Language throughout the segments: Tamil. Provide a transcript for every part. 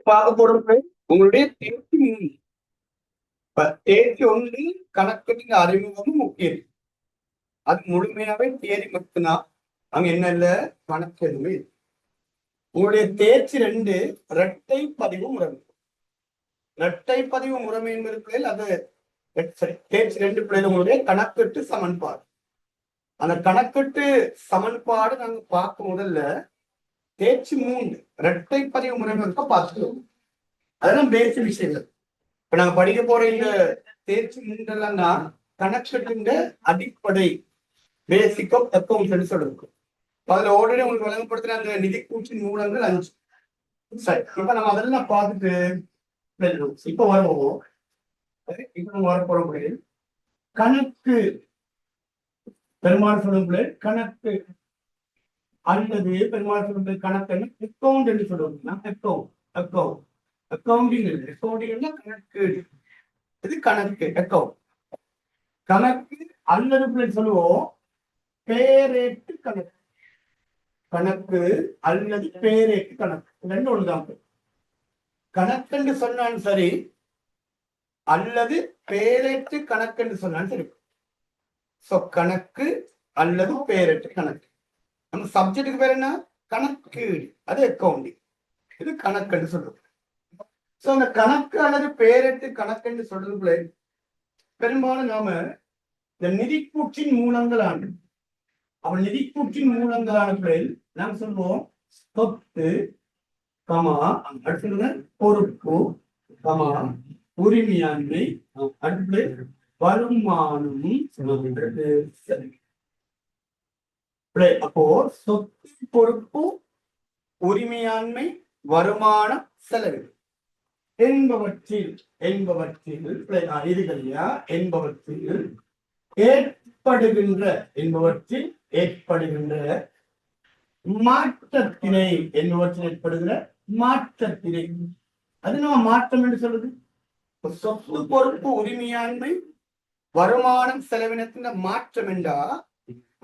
பார்க்க போறது உங்களுடைய தேர்ச்சி மூணு. தேர்ச்சி ஒன்று கணக்கு அறிமுகமும் முக்கியம். அது முழுமையாவே தேதி மட்டும்தான். அங்க என்ன இல்ல கணக்கு எதுவுமே. உங்களுடைய தேர்ச்சி ரெண்டு இரட்டை பதிவு முறைமை. இரட்டை பதிவு முறைமை என்பது பிள்ளைகள் அது தேர்ச்சி ரெண்டு பிள்ளைகள் உங்களுடைய கணக்கெட்டு சமன்பாடு. அந்த கணக்கெட்டு சமன்பாடு நாங்க பார்க்க முதல்ல தேர்ச்சி மூன்று இரட்டை பதிவு முறைமை பார்த்துக்கிறோம். அதெல்லாம் பேச விஷயங்கள். இப்ப நாங்க படிக்க போற இந்த தேர்ச்சி மூன்றெல்லாம் தான் கணக்கெட்டுங்க அடிப்படை பேசிக் ஆஃப் அக்கௌண்ட்ஸ் சொல்லிருக்கும். அதுல ஆல்ரெடி உங்களுக்கு வழங்கப்படுத்துற அந்த நிதி கூற்றின் மூலங்கள் 5. சரி, இப்ப நம்ம அதெல்லாம் பார்த்துட்டு இப்ப வருவோம். இப்ப நம்ம வர போற முடியும் கணக்கு பெருமாள் சொல்லுங்க கணக்கு அல்லது பெருமாள் சொல்லுங்க கணக்கு அக்கௌண்ட் என்று சொல்லுவோம். அக்கௌண்டிங் கணக்கு. இது கணக்கு அக்கௌண்ட். கணக்கு அல்லது சொல்லுவோம் பேரேட்டு கணக்கு. கணக்கு அல்லது பேரேட்டு கணக்கு ரெண்டு ஒண்ணுதான். கணக்கு சொன்னாலும் சரி அல்லது பேரேட்டு கணக்கு சொன்னாலும் சரி. கணக்கு அல்லது பேரேட்டு கணக்கு. நம்ம சப்ஜெக்டுக்கு பேர் என்ன? கணக்கு. அது அக்கௌண்டிங். இது கணக்குன்னு சொல்றது. அந்த கணக்கு அல்லது பேரேட்டு கணக்குன்னு சொல்றதுக்குள்ள பெரும்பாலும் நாம இந்த நிதிக்கூற்றின் மூலங்களான நிதிக்கூற்றின் மூலங்களான நாம் சொல்லுவோம் சொத்து அடுத்து பொறுப்பு உரிமையாண்மை அடுத்து வருமானம். அப்போ சொத்து பொறுப்பு உரிமையாண்மை வருமானம் செலவு என்பவற்றில் ஏற்படுகின்ற மாற்றத்தினை அது நம்ம மாற்றம் என்று சொல்றது. சொத்து பொறுப்பு உரிமையாண்மை வருமானம் செலவினத்தின் மாற்றம் என்றா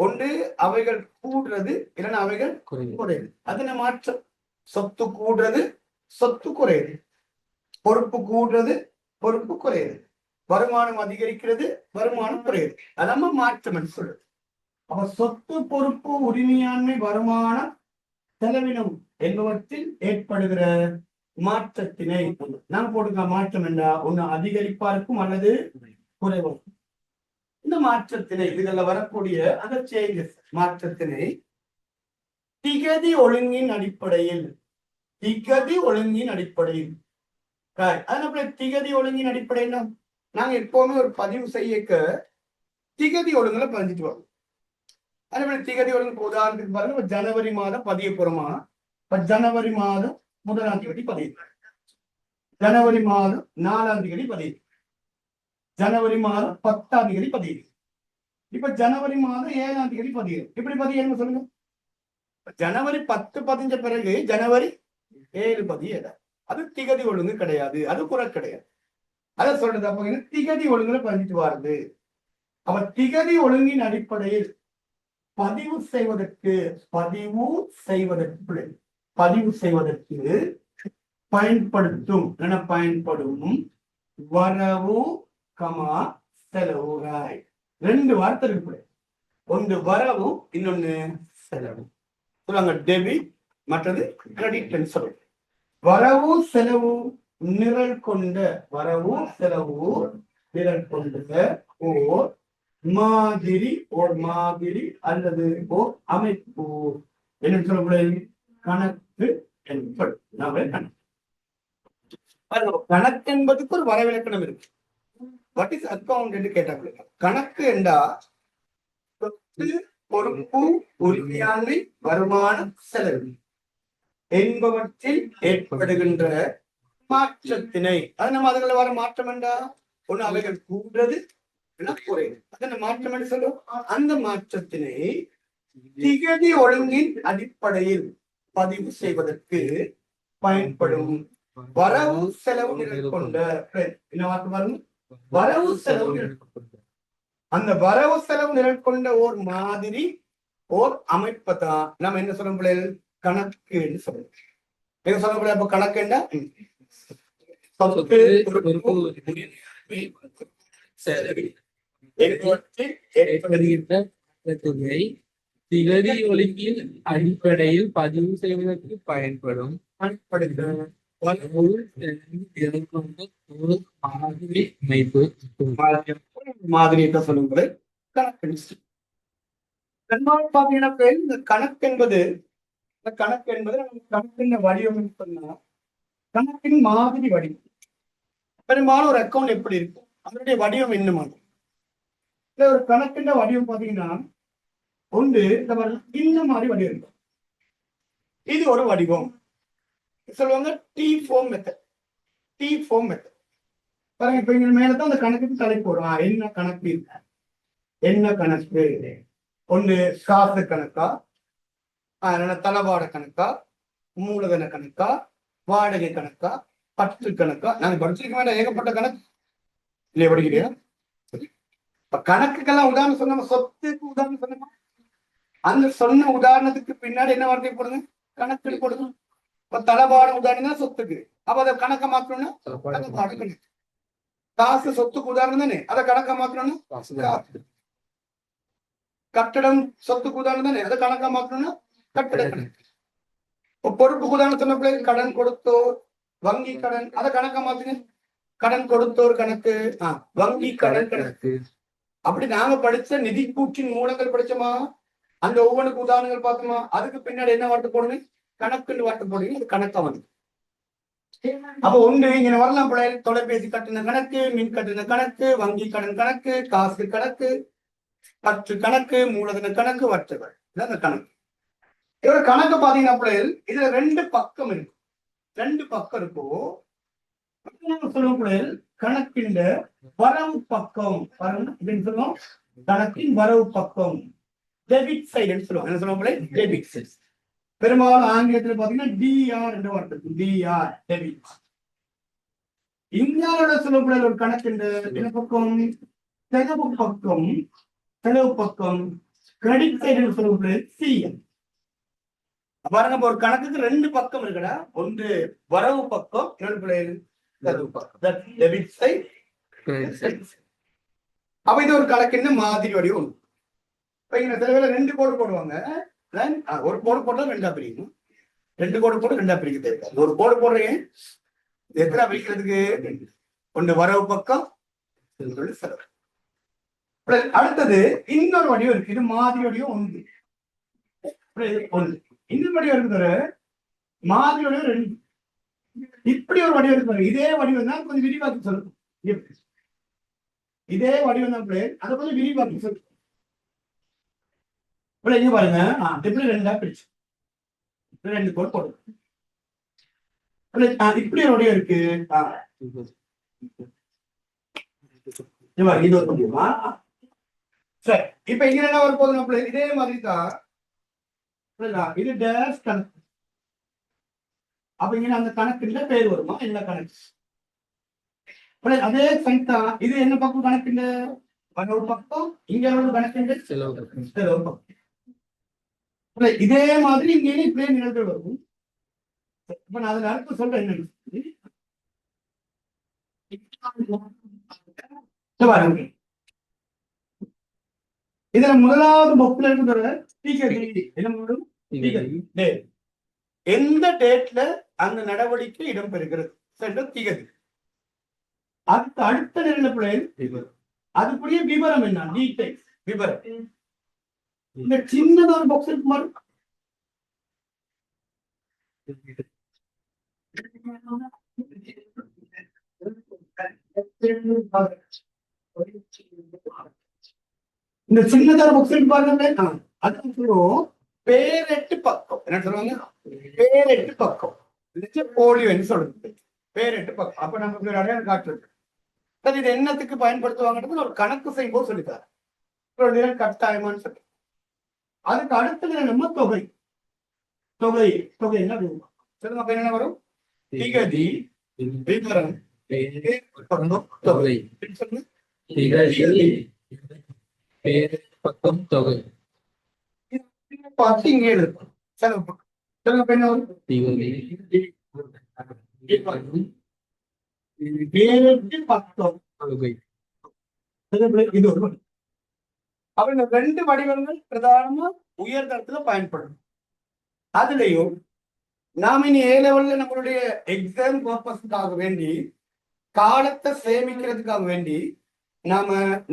ஒன்று அவைகள் கூடுறது இல்லைன்னா அவைகள் குறையுது. அது மாற்றம். சொத்து கூடுறது சொத்து குறையுது, பொறுப்பு கூடுறது பொறுப்பு குறையுது, வருமானம் அதிகரிக்கிறது வருமானம் குறையுது. அதாம மாற்றம் என்று சொல்றது. அப்ப சொத்து பொறுப்பு உரிமையாண்மை வருமானம் செலவினம் என்பவற்றில் ஏற்படுகிற மாற்றத்தினை நாம் போடுங்க. மாற்றம் என்றா ஒண்ணு அதிகரிப்பா இருக்கும் அல்லது குறைவா. இந்த மாற்றத்தினை இதுல வரக்கூடிய அந்த சேஞ்சஸ் மாற்றத்தினை திகதி ஒழுங்கின் அடிப்படையில் அதனால திகதி ஒழுங்கின் அடிப்படையில் நாங்க எப்பவுமே ஒரு பதிவு செய்யக்க திகதி ஒழுங்குல பதிஞ்சிட்டு வரோம். அதே திகதி ஒழுங்கு உதாரணத்துக்கு பாருங்க, ஜனவரி மாதம் பதிய போறோமா, ஜனவரி மாதம் 1ஆம் தேதி பதிவு, ஜனவரி மாதம் 4ஆம் தேதி பதிவு, ஜனவரி மாதம் 10ஆம் தேதி பதிவு, இப்ப ஜனவரி மாதம் 7ஆம் தேதி பதிவு. இப்படி பதிவு சொல்லுங்க. ஜனவரி 10 பதிஞ்ச பிறகு ஜனவரி 7 பதிய அது திகதி ஒழுங்கு கிடையாது, அது குறை கிடையாது. அதை சொல்றது அப்ப திகதி ஒழுங்குல பதிஞ்சிட்டு வருது. அப்ப திகதி ஒழுங்கின் அடிப்படையில் பதிவு செய்வதற்கு பயன்படும் வரவு செலவு. ரெண்டு வார்த்தை இருக்கு. ஒன்று வரவு, இன்னொன்னு செலவு. சொல்லுவாங்க டெபிட் மற்றது கிரெடிட் சொல்லுவாங்க. வரவு செலவு நிரல் கொண்ட ஓர் மாதிரி அல்லது ஓர் அமைப்பு என்ன சொல்ல கணக்கு என்பது. கணக்கு என்பதுக்கு ஒரு வரவிலக்கணம் இருக்கு. வாட் இஸ் அக்கவுண்ட் என்று கேட்டாங்க. கணக்கு என்றா பொறுப்பு உரிமையாண்மை வருமானம் செலவு என்பவற்றில் ஏற்படுகின்ற மாற்றத்தினை அது நம்ம அதுல வர மாற்றம் என்றா ஒண்ணு அவைகள் கூடுறது குறையுது. அதனை மாற்றம் என்று சொல்லுவோம். அந்த மாற்றத்தினை திகதி ஒழுங்கின் அடிப்படையில் பதிவு செய்வதற்கு பயன்படும் வரவு செலவு நிரல் கொண்ட வரவு செலவு அந்த வரவு செலவு நிரல் கொண்ட ஓர் மாதிரி ஓர் அமைப்பை தான் நம்ம என்ன சொல்ல பிள்ளைகள் கணக்குன்னு சொல்லுவோம். என்ன சொல்லக்கூடிய அப்ப கணக்குன்னா தொகை திகதி ஒழுங்கின் அடிப்படையில் பதிவு செய்வதற்கு பயன்படும் அமைப்பு மாதிரி சொல்லும்போது கணக்கு. பாத்தீங்கன்னா இந்த கணக்கு என்பது கணக்கின் வடிவம் சொன்னா கணக்கின் மாதிரி வடிவம். பெரும்பாலும் ஒரு அக்கௌண்ட் எப்படி இருக்கும், அதனுடைய வடிவம் என்ன மாதிரி? ஒரு கணக்கின் வடிவம் பாத்தீங்கன்னா ஒன்று இந்த மாதிரி வடிவம் இருக்கும். இது ஒரு வடிவம் சொல்லுவாங்க டி ஃபார்ம் மெத்தட். பாருங்க, இப்ப இங்க மேலதான் அந்த கணக்குக்கு தலைப்பு போடுவோம். என்ன கணக்கு ஒண்ணு காசு கணக்கா, தளவாட கணக்கா, மூலதன கணக்கா, வாடகை கணக்கா, பற்று கணக்கா. நாங்க படிச்சிருக்க வேண்டாம், ஏகப்பட்ட கணக்கு இல்லையா படிக்கிறீங்க. இப்ப கணக்குக்கெல்லாம் உதாரணம் சொன்ன, சொத்துக்கு உதாரணம் சொன்னோமா, அந்த சொன்ன உதாரணத்துக்கு பின்னாடி என்ன வார்த்தை போடுங்க, கணக்கு போடுங்க. இப்ப தளவாட உதாரணம் தான் சொத்துக்கு, அப்ப அதை கணக்க மாற்றணும்னா தளவாட கணக்கு. காசு சொத்துக்கு உதாரணம் தானே, அதை கணக்க மாற்றணும்னா கட்டடம் சொத்துக்கு உதாரணம் தானே, அதை கணக்கா மாற்றணும்னா கட்டட கணக்கு. பொறுப்புக்கு உதாரணம் சொன்ன பிள்ளை கடன் கொடுத்தோர், வங்கி கடன், அதை கணக்கா மாத்துங்க, கடன் கொடுத்தோர் கணக்கு, வங்கி கடன் கணக்கு. அப்படி நாங்க படிச்ச நிதி கூற்றின் மூலங்கள் படிச்சோமா, அந்த ஒவ்வொன்றுக்கு உதாரணங்கள் பார்த்தோமா, அதுக்கு பின்னாடி என்ன வார்த்தை போடுங்க, கணக்குன்னு வார்த்தை போடுங்க, அது கணக்கா வந்து. அப்ப ஒண்ணு இங்க வரலாம் பிள்ளை, தொலைபேசி கட்டண கணக்கு, மின் கட்டண கணக்கு, வங்கி கடன் கணக்கு, காசு கணக்கு, பற்று கணக்கு, மூலதன கணக்கு, வற்றுகள், இந்த கணக்கு. இதோட கணக்கு பாத்தீங்கன்னா பிள்ளைகள் இதுல ரெண்டு பக்கம் இருக்கும். சொல்லுவோம் பிள்ளைகள் கணக்கின் வரவு பக்கம், அப்படின்னு சொல்லுவோம். கணக்கின் வரவு பக்கம் டெபிட் சைடுன்னு சொல்லுவோம். என்ன சொல்லுவோம் பிள்ளை, டெபிட் சைடு. பெரும்பாலும் ஆங்கிலத்தில் பாத்தீங்கன்னா டிஆர் என்று வார்த்தை, டிஆர் டெபிட். இந்தியாவோட சொல்லுவோம் பிள்ளைகள் ஒரு கணக்கின் பக்கம் செலவு பக்கம் கிரெடிட் சைடு சொல்லுவோம் பிள்ளைகள் சிஎம். பாருங்க, ஒரு கணக்குக்கு ரெண்டு பக்கம் இருக்குடா, ஒன்று வரவு பக்கம், அப்ப இது ஒரு கணக்கின் மாதிரி வடிவம். சில வேலை ரெண்டு கோடு போடுவாங்க, ஒரு கோடு போட்டா ரெண்டா பிரிக்கும், ரெண்டு கோடு போட்டு ரெண்டா பிரிக்க தேவை. ஒரு கோடு போடுறீங்க, எத்தனை பிரிக்கிறதுக்கு, ஒன்று வரவு பக்கம், செலவு. அடுத்தது இன்னொரு வடிவம் இருக்கு, இது மாதிரி வடிவம் ஒன்று. இன்னொரு வடிவம் இருக்கிற மாதிரி வடிவம் ரெண்டு. இப்படி ஒரு வடிவம் இருக்கிற இதே வடிவம் தான் கொஞ்சம் விரிவாக்கி சொல்லணும். இதே வடிவம் தான் அதை கொஞ்சம் விரிவாக்கி சொல்லணும். இங்க பாருங்க, எப்படி ரெண்டா பிரிச்சு ரெண்டு கோட் போடுங்க. இப்படி ஒரு வடிவம் இருக்கு. இது ஒரு முடியுமா? சரி, இப்ப இங்க என்ன வர போகுது, இதே மாதிரி தான் இது டேஷ் கணக்கு. அப்ப இங்க அந்த கணக்குல பேர் வருமா, என்ன கணக்கு? அதே சைத்தா இது என்ன பக்கம் கணக்குல வரவு பக்கம், இங்க ஒரு கணக்கு செலவு பக்கம். இதே மாதிரி இங்கே இப்படியே நிகழ்வு வரும். இப்ப நான் அதுல அடுத்து சொல்றேன் என்ன இதுல முதலாவது பொக்ல இருக்கிற எந்த டேட்ல அந்த நடவடிக்கை இடம்பெறுகிறது திகதி. அதுக்கு அடுத்த நிலையில பிள்ளைகள் அதுக்குரிய விவரம் என்ன, டீடைல்ஸ் விவரம். இந்த சின்னதாக பாக்ஸ் இருக்கு மாதிரி இந்த சின்னதாக பாக்ஸ் இருக்கு பாருங்க, அது சொல்லுவோம் பேரெட்டு பக்கம். என்ன சொல்லுவாங்க, பேரெட்டு பக்கம், போலியோன்னு சொல்றது பேரெட்டு பக்கம். அப்ப நமக்கு ஒரு அடையாளம் காட்டுறது. இது என்னத்துக்கு பயன்படுத்துவாங்கன்றது ஒரு கணக்கு செய்யும்போது சொல்லித்தாரு, ஒரு நிறம் கட்டாயமான்னு சொல்லி. அதுக்கு அடுத்த நம்ம தொகை என்ன சொல்லுங்க, என்ன வரும், திகதி விவரம் தொகை. பார்த்து இங்கே இருக்கும் செலவு பக்கம். சொல்லுங்க இப்ப என்ன வரும்? திகதி பேரெட்டு பக்கம். தொகை இது ஒரு வடி. அப்ப இந்த 2 வடிவங்கள் பிரதானமா உயர்தரத்துல பயன்படும். அதுலயும் நாம இனி A லெவல்ல நம்மளுடைய எக்ஸாம் பர்பஸ்க்காக வேண்டி காலத்தை சேமிக்கிறதுக்காக வேண்டி நாம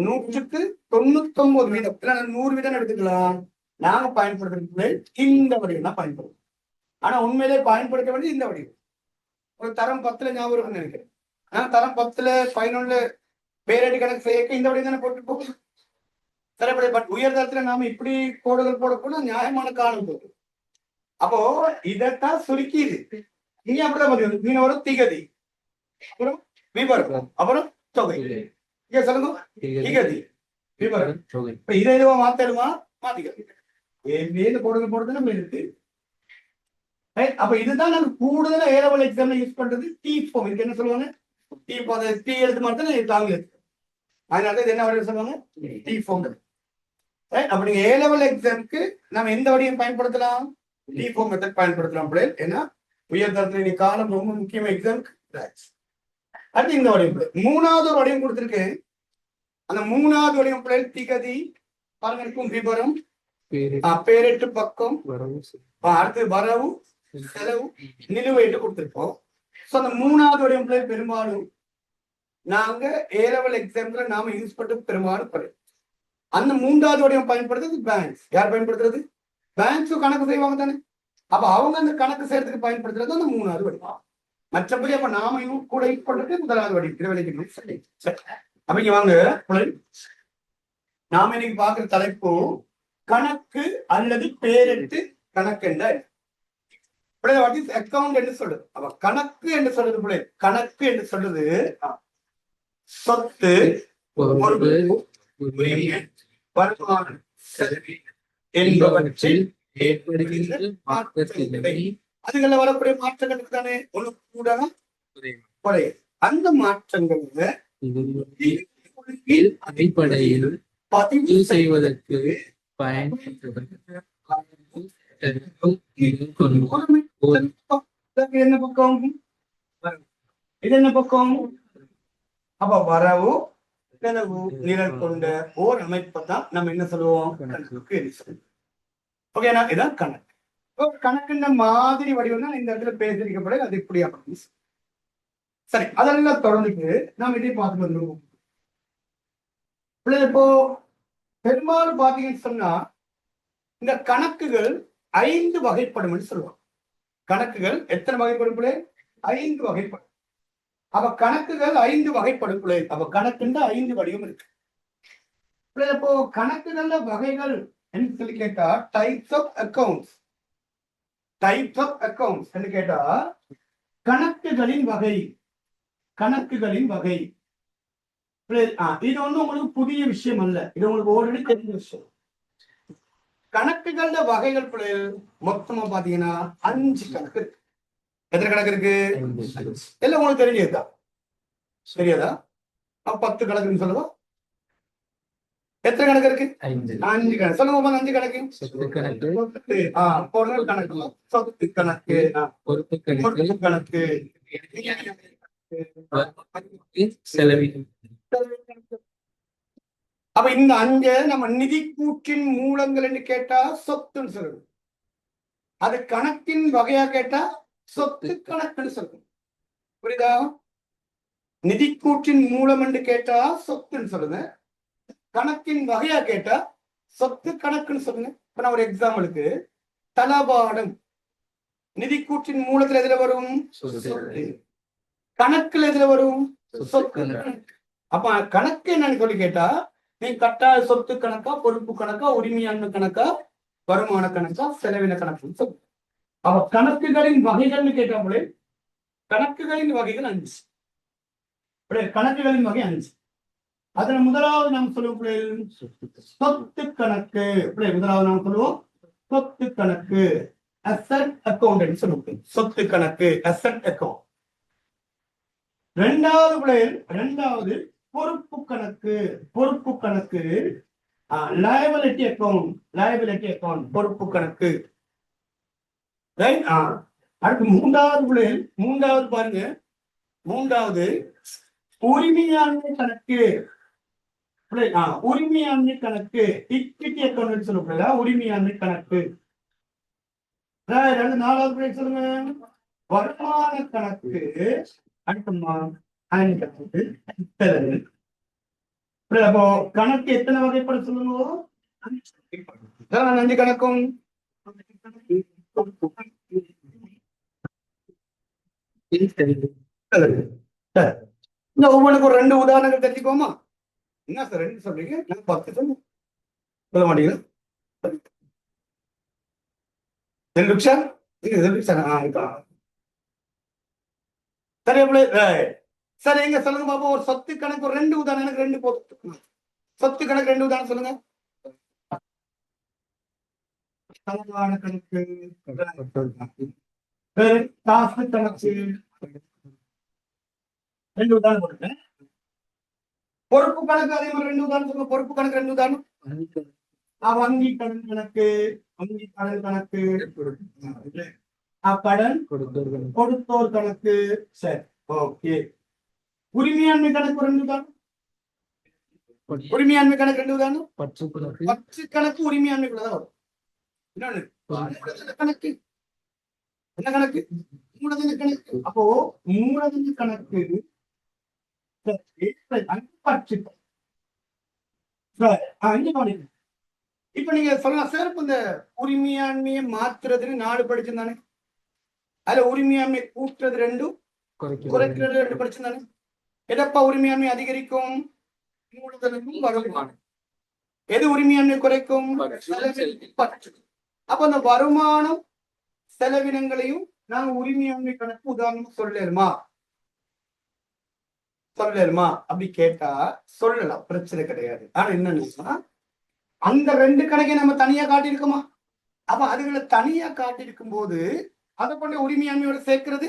100% வீதம் இல்ல 100 வீதம் எடுத்துக்கலாம். நாங்க பயன்படுத்துறது இந்த வடிவம் தான் பயன்படும். ஆனா உண்மையிலே பயன்படுத்த வேண்டியது இந்த வடிவம். ஒரு தரம் 10ல ஞாபகம் இருக்குன்னு நினைக்கிறேன். தரம் 10ல 11ல பேரடி கணக்கு செய்ய இந்த வடிவம் தானே போட்டு போகும். சரி, பட் உயர்தரத்துல நாம இப்படி கோடுகள் போடக்கூட நியாயமான காலம் போகுது. அப்போ இதத்தான் சுருக்கிது. இங்க அப்படிதான் பதிவு. நீங்க ஒரு திகதி, அப்புறம் விவரம், அப்புறம் தொகை. இங்க சொல்லுங்க, திகதி விவரம் தொகை. இப்ப இதை எதுவா மாத்தலுமா? மாத்திக்க கோடுகள் போடுறது நம்ம இருக்கு. அப்ப இதுதான் நாங்க கூடுதலா A லெவல் எக்ஸாம்ல யூஸ் பண்றது டி ஃபார்ம். இதுக்கு என்ன சொல்லுவாங்க? T form. டி எழுத்து மட்டும் தாங்க எழுத்து. அதனால இது என்ன வடிவம் சொல்லுவாங்க? T form. அப்ப நீங்க A லெவல் எக்ஸாம்க்கு நம்ம எந்த வடிவம் பயன்படுத்தலாம்? டி ஃபார்ம் மெத்தட் பயன்படுத்தலாம். ஏன்னா உயர்தரத்துல நீ காலம் ரொம்ப முக்கியமா எக்ஸாம்க்கு. அடுத்து இந்த வடிவம். 3வது ஒரு வடிவம் கொடுத்திருக்கு. அந்த 3வது வடிவம் பிள்ளைகள் திகதி பாருங்க இருக்கும், விவரம், பேரெட்டு பக்கம், அடுத்து வரவு, செலவு, நிலுவைட்டு கொடுத்திருப்போம். அந்த 3வது வடிவம் பிள்ளைகள் பெரும்பாலும் நாங்க A லெவல் எக்ஸாம்ல நாம யூஸ் பண்றது பெரும்பாலும் படும். அந்த 3வது வடிவம் பயன்படுத்துறது பேங்க்ஸ். யார் பயன்படுத்துறது? பேங்க்ஸும் கணக்கு செய்வாங்க தானே. அப்ப அவங்க அந்த கணக்கு செய்யறதுக்கு பயன்படுத்துறது அந்த 3வது வடிவம். மற்றபடி அப்ப நாம கூட யூஸ் பண்றது 1வது வடிவம். அப்ப இங்க வாங்க, நாம இன்னைக்கு பாக்குற தலைப்பு கணக்கு அல்லது பேரெட்டு கணக்கு என்ற அக்கவுண்ட் என்று சொல்றது. அப்ப கணக்கு என்று சொல்றது பிள்ளை, கணக்கு என்று சொல்றது சொத்து, வருமானம் என்பவற்றில் ஏற்படுகின்ற மாற்றத்தினை, அதுல வரக்கூடிய மாற்றங்களுக்கு தானே ஒண்ணு கூட குறை. அந்த மாற்றங்கள்ல அடிப்படையில் பதிவு செய்வதற்கு என்ன பக்கம்? இது என்ன பக்கம்? அப்ப வரவு செலவு நிரல் கொண்ட ஓர் அமைப்பை தான் நம்ம என்ன சொல்லுவோம்? கணக்கு. ஓகேனா? இதான் கணக்கு. கணக்குன்ற மாதிரி வடிவம் தான் இந்த இடத்துல பேசிருக்கப்பட. அது இப்படி அப்படின்னு சரி, அதெல்லாம் தொடர்ந்துட்டு நாம் இதை பார்த்து வந்துருவோம். இப்போ பெரும்பாலும் பாத்தீங்கன்னு சொன்னா இந்த கணக்குகள் 5 வகைப்படும் சொல்லுவோம். கணக்குகள் எத்தனை வகைப்படும்? 5 வகைப்படும். அப்ப கணக்குகள் 5 வகைப்படும். அப்ப கணக்குன்ற 5 வடிவம் இருக்கு. இப்போ கணக்குகள்ல வகைகள் என்று சொல்லி கேட்டா types of accounts. Types of accounts என்று கேட்டா கணக்குகளின் வகை. கணக்குகளின் வகை இது வந்து உங்களுக்கு புதிய விஷயம் அல்ல. இது உங்களுக்கு ஆல்ரெடி தெரிஞ்ச விஷயம். கணக்குகள வகைகள் மொத்தமா பாத்தீங்கன்னா 5 கணக்கு இருக்கு. எத்தனை கணக்கு இருக்கு? எல்லாம் உங்களுக்கு தெரிஞ்சதுதான். சரியாதா? 10 கணக்குன்னு சொல்லுவோம். எத்தனை கணக்கு இருக்கு? 5 கணக்கு. சொல்லுங்க 5 கணக்கு. சொத்து கணக்கு, சொத்து கணக்கு, பொறுப்பு கணக்கு, செலவு. அப்ப இந்த 5 நம்ம நிதி கூற்றின் மூலங்கள் என்று கேட்டா சொத்துன்னு சொல்லணும். அது கணக்கின் வகையா கேட்டா சொத்து கணக்குன்னு சொல்லணும். புரியுதா? நிதி கூற்றின் மூலம் என்று கேட்டா சொத்துன்னு சொல்லுங்க. கணக்கின் வகையா கேட்டா சொத்து கணக்குன்னு சொல்லுங்க. இப்ப நான் ஒரு எக்ஸாம்பிளுக்கு தளபாடம் நிதி கூற்றின் மூலத்துல எதுல வரும்? கணக்குல எதுல வரும்? சொத்து. அப்ப கணக்கு என்னன்னு சொல்லி கேட்டா நீ கட்டாய சொத்து கணக்கா, பொறுப்பு கணக்கா, உரிமையாண்மை கணக்கா, வருமான கணக்கா, செலவின கணக்கு. அவ கணக்குகளின் வகைகள்னு கேட்டாலே கணக்குகளின் வகைகள் 5. கணக்குகளின் வகை 5. அதுல முதலாவது நாம் சொல்லுவோம் சொத்து கணக்கு. முதலாவது நாம் சொல்லுவோம் சொத்து கணக்கு, அசெட் அக்கவுண்ட் சொல்லுவோம். சொத்து கணக்கு, அசெட் அக்கவுண்ட். இரண்டாவது பொறுப்பு கணக்கு. பொறுப்பு கணக்கு liability account. liability account பொறுப்பு கணக்கு. ரைட். அடுத்து மூன்றாவது பாருங்க. மூன்றாவது உரிமையாண்மை கணக்கு. உரிமையாண்மை கணக்கு இக்விட்டி அக்கௌண்ட் சொல்லக்கூடாது. உரிமையாண்மை கணக்கு. நாலாவது சொல்லுங்க. வருமான கணக்கு. அடுத்தமா அப்போ கணக்கு எத்தனை வகைப்பட சொல்லுங்க. 5 கணக்கும் இந்த ஒவ்வொன்றுக்கு ஒரு 2 உதாரணங்கள் தெரிஞ்சுக்கோமா. என்ன சார் 2 சொல்றீங்க? நான் 10 சொல்ல மாட்டீங்களா? சரி, எங்க சொல்லுங்க பாப்போம். ஒரு சொத்து கணக்கு ஒரு 2 உதாரணம். எனக்கு 2 போதும். சொத்து கணக்கு 2 உதாரணம் சொல்லுங்க. கணக்கு, காசு கணக்கு 2 உதாரணம் போட்டுட்டேன். பொறுப்பு கணக்கு அதே மாதிரி 2 உதாரணம் சொல்லுங்க. பொறுப்பு கணக்கு 2 உதாரணம். வங்கி கடன் கணக்கு, வங்கி கடன் கணக்கு, கடன் கொடுத்தோர் கணக்கு. சரி, ஓகே. உரிமையாண்மை கணக்கு 2 உதாரணம். உரிமையாண்மை கணக்கு 2 உதாரணம். பற்று கணக்கு உரிமையாண்மைக்குள்ளதான் வரும். இன்னொன்னு கணக்கு என்ன கணக்கு? மூலதன கணக்கு. அப்போ மூலதன கணக்கு இப்ப நீங்க சொல்லலாம் சார், இப்ப இந்த உரிமையாண்மையை மாத்துறதுன்னு 4 படிச்சிருந்தானே, அதுல உரிமையாண்மை கூட்டுறது 2, குறைக்கிறது 2 படிச்சிருந்தானே. எதப்பா உரிமையாண்மை அதிகரிக்கும்? மூலதனமும் வருமானம். எது உரிமையாண்மை குறைக்கும்? அப்ப அந்த வருமானம் செலவினங்களையும் நாங்க உரிமையாண்மை கணக்கு உதாரணம் சொல்லலுமா அப்படி கேட்டா சொல்லலாம், பிரச்சனை கிடையாது. ஆனா என்னன்னா, அந்த 2 கணக்கை நம்ம தனியா காட்டியிருக்கோமா? அப்ப அதுகளை தனியா காட்டியிருக்கும் போது அதை கொண்டு உரிமையாண்மையோட சேர்க்கிறது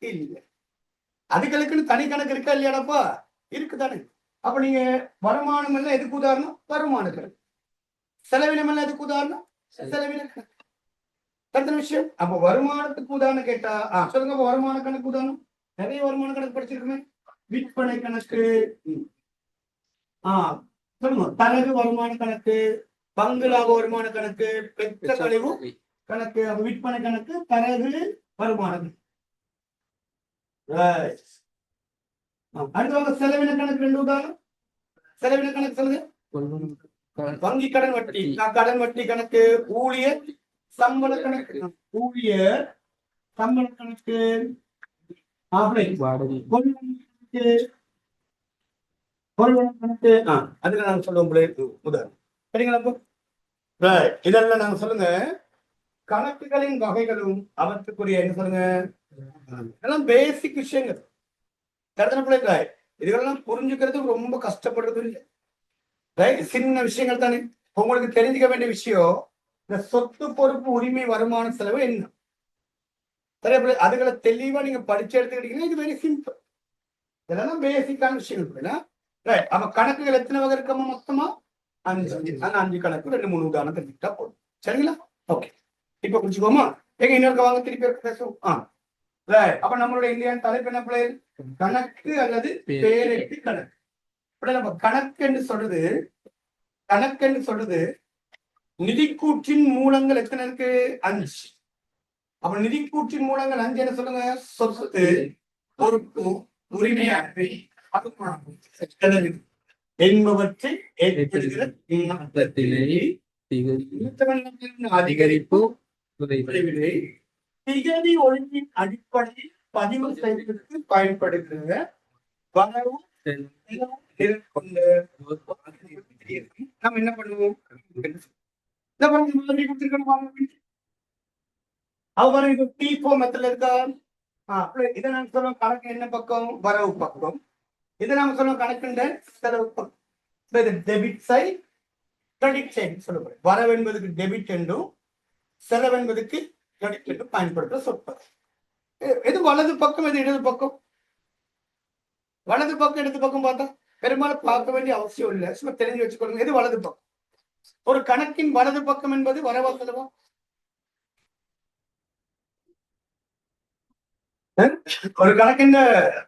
இல்லை. அதுகளுக்குன்னு தனி கணக்கு இருக்கா இல்லையாடப்பா? இருக்குதானே. அப்ப நீங்க வருமானம் எல்லாம் எதுக்கு உதாரணம்? வருமான கணக்கு. செலவினம் எல்லாம் எதுக்கு உதாரணம்? செலவின கணக்கு. அடுத்த விஷயம், அப்ப வருமானத்துக்கு உதாரணம் கேட்டா சொல்லுங்க. வருமான கணக்கு உதாரணம் நிறைய வருமான கணக்கு படிச்சிருக்குமே. விற்பனை கணக்கு, சொல்லுங்க. தரகு வருமான கணக்கு, பங்கு லாப வருமான கணக்கு, பெற்ற கழிவு கணக்கு, விற்பனை கணக்கு, தரகு வருமானம். அடுத்தவங்க செலவின கணக்கு 2 உதாரணம். செலவின கணக்கு சொல்லுங்க. வங்கி கடன் வட்டி, கடன் வட்டி கணக்கு, ஊழியர் சம்பள கணக்கு, ஊழியர் சம்பள கணக்கு, அதுல நாங்க சொல்லுவோம் உதாரணம். சரிங்களா? இதெல்லாம் நாங்க சொல்லுங்க. கணக்குகளின் வகைகளும் அவற்றுக்குரிய என்ன சொல்லுங்க, எல்லாம் பேசிக் விஷயங்கள். இதெல்லாம் புரிஞ்சுக்கிறது ரொம்ப கஷ்டப்படுறது இல்லை. சின்ன விஷயங்கள் தானே. உங்களுக்கு தெரிஞ்சுக்க வேண்டிய விஷயம், இந்த சொத்து பொறுப்பு உரிமை வருமான செலவு என்ன. சரி, அதுகளை தெளிவா நீங்க படிச்சு எடுத்துக்கிட்டீங்கன்னா இது வெரி சிம்பிள். இதெல்லாம் பேசிக்கான விஷயங்கள். அப்ப கணக்குகள் எத்தனை வகை இருக்கமா? மொத்தமா 5. 5 கணக்கு 2 3 உதாரணம் தெரிஞ்சுக்கிட்டா போதும். சரிங்களா? ஓகே, இப்ப புரிச்சுக்கோமா. எங்க இன்னொரு வாங்க திருப்பி பேசுவோம். அப்ப நம்மளுடைய இந்தியாவின் தலைப்பு என்ன பிள்ளை? கணக்கு அல்லது பேரெட்டு கணக்கு. நம்ம கணக்கு என்று சொல்றது நிதிக்கூற்றின் மூலங்கள் எத்தனை இருக்கு? 5. அப்ப நிதிக்கூற்றின் மூலங்கள் 5 என்ன சொல்லுங்க? சொத்து, பொறுப்பு, உரிமையாண்மை, என்பவற்றை அதிகரிப்பு திகதி ஒழுங்கின் அடிப்படையில் பதிவு செய்வதற்கு பயன்படுகிற வரவு நம்ம என்ன பண்ணுவோம்? இருக்கா? இதை நாங்க சொல்லுவோம் கணக்கு என்ன பக்கம்? வரவு பக்கம். இதை நாம சொல்லுவோம் கணக்கு செலவு பக்கம். டெபிட் சைட், கிரெடிட் சைட் சொல்லப்படுது. வரவு என்பதுக்கு டெபிட் என்றும் செலவு என்பதுக்கு கிரெடிட் என்றும் பயன்படுத்த சொற்பது. எது வலது பக்கம், எது இடது பக்கம்? வலது பக்கம் இடது பக்கம் பார்த்தா பெரும்பாலும் பார்க்க வேண்டிய அவசியம் இல்லை. சும்மா தெரிஞ்சு வச்சுக்கொள்ளுங்க. எது வலது பக்கம்? ஒரு கணக்கின் வலது பக்கம் என்பது வரவா செலவா? ஒரு கணக்கின்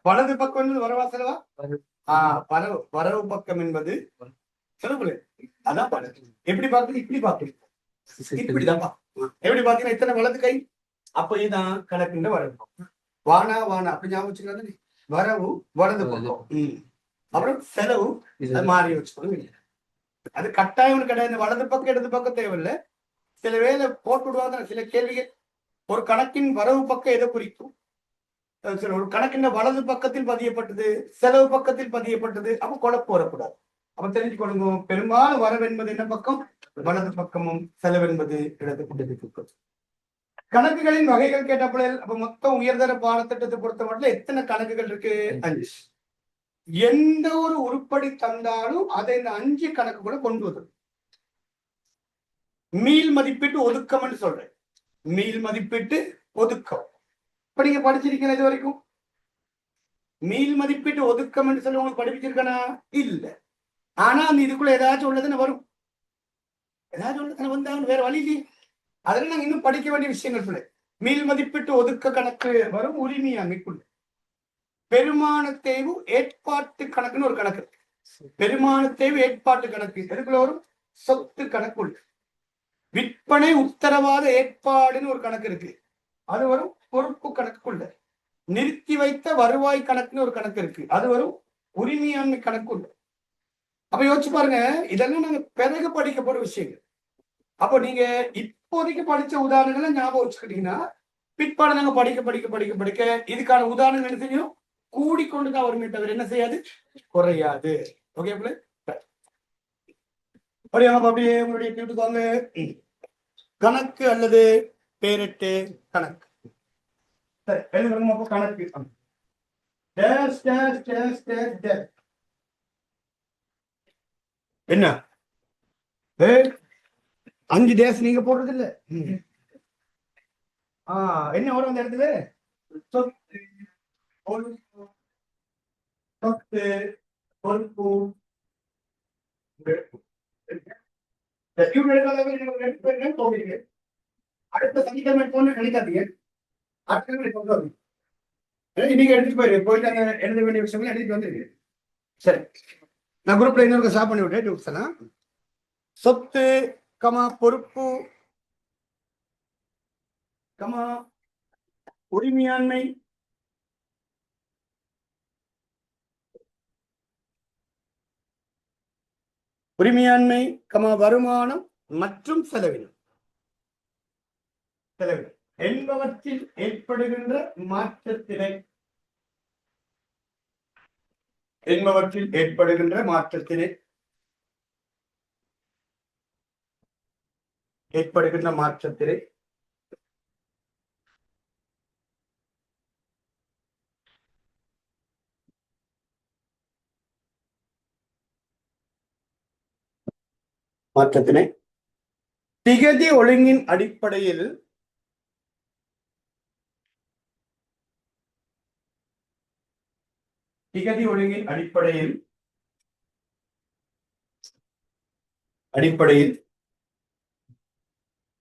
வலது பக்கம் என்பது வரவா செலவா? வரவு. வரவு. வரவு பக்கம் என்பது செலவு. அதான் வரவு. எப்படி பார்க்கணும்? இப்படி பார்க்கணும். இப்படிதான் பார்க்கணும். எப்படி பார்த்தீங்கன்னா இத்தனை வலது கை. அப்ப இதுதான் கணக்கின் வரவு பக்கம். வானா வானா அப்படி ஞாபகம் வச்சுக்கலாம். வரவு வலது பக்கம். அப்புறம் செலவு அது மாறி வச்சுக்கணும். அது கட்டாயம் கிடையாது. வலது பக்கம் இடது பக்கம் தேவையில்லை. சில வேலை போட்டு விடுவாங்க. சில கேள்விகள் ஒரு கணக்கின் வரவு பக்கம் எதை குறிக்கும்? ஒரு கணக்கின் வலது பக்கத்தில் பதியப்பட்டது, செலவு பக்கத்தில் பதியப்பட்டது. அப்ப குழப்பம் வரக்கூடாது. அப்ப தெரிஞ்சுக்கொள்ளுங்க. பெரும்பாலும் வரவு என்பது என்ன பக்கம்? வலது பக்கமும், செலவு என்பது இடது பக்கம். கணக்குகளின் வகைகள் கேட்டப்பட அப்ப மொத்தம் உயர்தர பாடத்திட்டத்தை பொறுத்த மட்டும் எத்தனை கணக்குகள் இருக்கு? 5. எந்த ஒரு உருப்படி தந்தாலும் அதை இந்த 5 கணக்குகளை கொண்டு வரும். மீள் மதிப்பீட்டு ஒதுக்கம் சொல்றேன். மீள் மதிப்பீட்டு ஒதுக்கம் இப்ப நீங்க படிச்சிருக்கீங்க இது வரைக்கும்? மீள் மதிப்பீட்டு ஒதுக்கம் என்று சொல்லி உங்களுக்கு படிப்பிச்சிருக்கனா? இல்ல. ஆனா அந்த இதுக்குள்ள ஏதாச்சும் உள்ளதுன்னு வரும். ஏதாச்சும் உள்ளதுன்னு வந்தாலும் வேற வழி இல்லையே. அதெல்லாம் நாங்க இன்னும் படிக்க வேண்டிய விஷயங்கள் சொல்ல. மீள் மதிப்பீட்டு ஒதுக்க கணக்கு வரும். உரிமை அமைப்புள்ள பெருமான தேய்வு ஏற்பாட்டு கணக்குன்னு ஒரு கணக்கு இருக்கு. பெருமான தேய்வு ஏற்பாட்டு கணக்கு எதுக்குள்ள வரும்? சொத்து கணக்கு உள்ள. விற்பனை உத்தரவாத ஏற்பாடுன்னு ஒரு கணக்கு இருக்கு. அது வரும் பொறுப்பு கணக்குள்ள. நிறுத்தி வைத்த வருவாய் கணக்குன்னு ஒரு கணக்கு இருக்கு. அது வரும் உரிமையாண்மை கணக்கு உள்ள. அப்ப யோசிச்சு பாருங்க. இதெல்லாம் நாங்க பிறகு படிக்க போற விஷயங்கள். அப்போ நீங்க இப்போதைக்கு படிச்ச உதாரணங்களை ஞாபகம் வச்சுக்கிட்டீங்கன்னா பிற்பாடு நாங்க படிக்க படிக்க படிக்க படிக்க இதுக்கான உதாரணங்கள் என்ன செய்யும்? கூடிக்கொண்டுதான் வருமே தவிர என்ன செய்யாது? குறையாது. ஓகே அப்படியே உங்களுடைய கேட்டுக்கோங்க. கணக்கு அல்லது பேரிட்டு கணக்கு. சரி, எழுதுறோம். கணக்கு என்ன 5 டேஸ் நீங்க போடுறது இல்ல. என்ன வரும் அந்த இடத்துல? சொத்து, சொத்து, பொறுப்பு. அடுத்த சனிக்கிழமை போன நினைக்காதீங்க. இன்னைக்கு எடுத்துட்டு போயிரு. போயிட்டு எழுத வேண்டிய விஷயங்கள் எழுதிட்டு வந்துருக்கு. சரி, நான் குரூப்ல இன்னொரு ஸ்டாப் பண்ணி விட்டேன். சொத்து கமா பொறுப்பு கமா உரிமையாண்மை உரிமையாண்மை கமா வருமானம் மற்றும் செலவினம் என்பவற்றில் ஏற்படுகின்ற மாற்றத்தினை திகதி ஒழுங்கின் அடிப்படையில்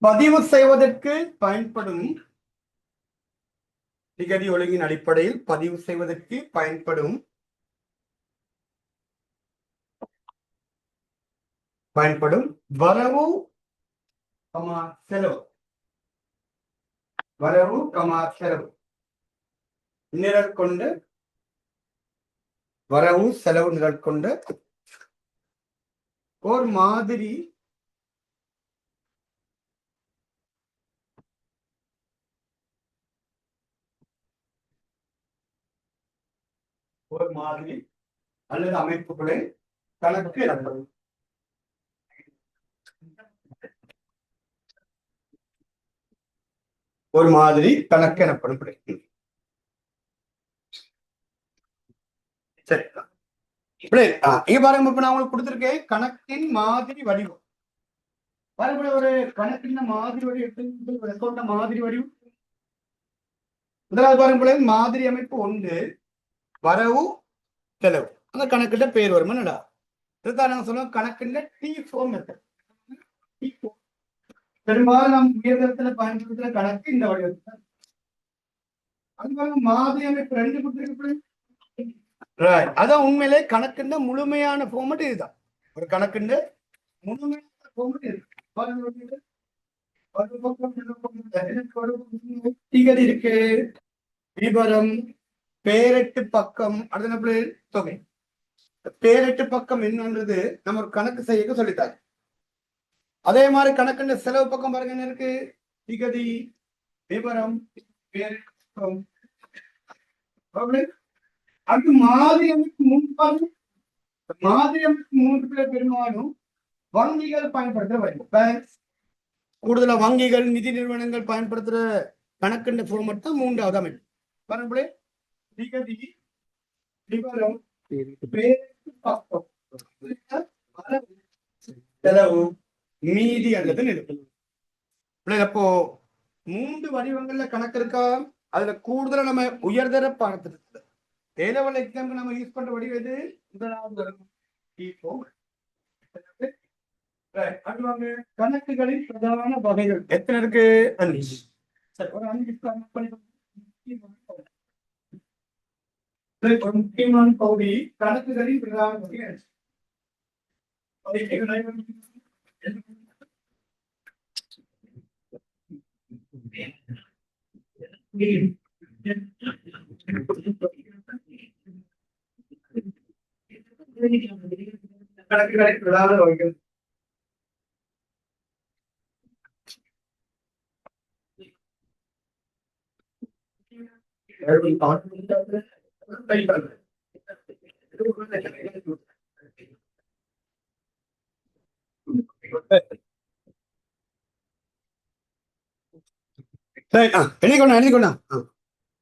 பதிவு செய்வதற்கு பயன்படும் வரவு செலவு நிரல் கொண்ட வரவு செலவு நிரல் கொண்ட ஒரு மாதிரி அல்லது அமைப்புகளை கணக்கு எனப்படும். ஒரு மாதிரி கணக்கு எனப்படும். சரி, இங்க பாருங்க. இப்ப நான் உங்களுக்கு கொடுத்திருக்கேன் கணக்கின் மாதிரி வடிவம். பாருங்க, ஒரு கணக்கின் மாதிரி வடிவம் மாதிரி வடிவம். முதலாவது பாருங்க, மாதிரி அமைப்பு 1 வரவு செலவு. அந்த கணக்கிட்ட பேர் வரும். என்னடா இதுதான் நாங்க சொல்லுவோம் கணக்குல T4 மெத்தட். பெரும்பாலும் நாம் உயர்தரத்துல பயன்படுத்துற கணக்கு இந்த வடிவத்தில். அதுக்காக மாதிரி அமைப்பு ரெண்டு கொடுத்துருக்கு. அதான் உண்மையிலே கணக்குன்ற முழுமையான ஃபார்மட் இதுதான். ஒரு கணக்குன்ற முழுமையான ஃபார்மட் இது. இருக்கு விபரம் பேரெட்டு பக்கம் அடுத்த தொகை. பேரெட்டு பக்கம் என்னன்றது நம்ம ஒரு கணக்கு செய்ய சொல்லித்தாரு. அதே மாதிரி கணக்குன்ற செலவு பக்கம் பாருங்க என்ன இருக்கு, திகதி விபரம் பேரெட்டு பக்கம். அது மாதிரி அமைப்பு முன்பாக மாதிரி அமைப்பு மூன்று பேர் பெரும்பாலும் வங்கிகள் பயன்படுத்துற பேங்க்ஸ், கூடுதலா வங்கிகள் நிதி நிறுவனங்கள் பயன்படுத்துற கணக்குன்ற ஃபார்மட் தான் மூன்றாவது அமைப்பு. பாருங்களே திகதி விபரம் பேரெட்டு பக்கம் செலவு மீதி அல்லது நிறுவனம். அப்போ மூன்று வடிவங்கள்ல கணக்கு இருக்கா. அதுல கூடுதலா நம்ம உயர்தர பாடத்திற்கு ஏலவல் எக்ஸாம்க்கு நம்ம யூஸ் பண்ற வடிவம் எது, முதலாவது கணக்குகளின் பிரதான வகைகள் எத்தனை இருக்கு, ஒரு 5 முக்கியமான பகுதி கணக்குகளின் பிரதான வகைகள். கணக்குகளை பிரதான வகைகள்.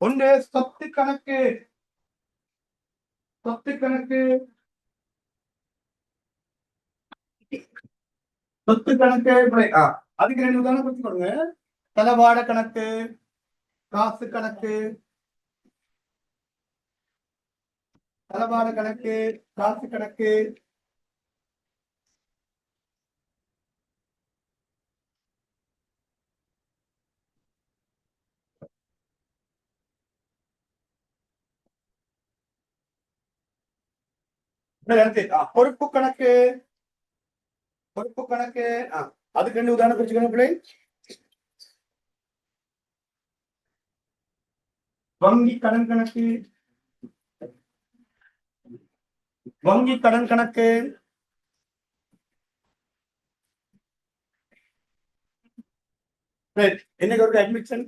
ஒன்று சொத்து கணக்கு. சொத்து கணக்கு சொத்து கணக்கு அதுக்கு 2 உதாரணம் கொடுத்து கொடுங்க. தளவாட கணக்கு, காசு கணக்கு, தளவாட கணக்கு, காசு கணக்கு. பொறுப்பு கணக்கு, பொறுப்பு கணக்கு அதுக்கு 2 உதாரணம் குறிச்சுக்கணும். வங்கி கடன் கணக்கு, வங்கி கடன் கணக்கு, இன்னைக்கு ஒரு அட்மிஷன்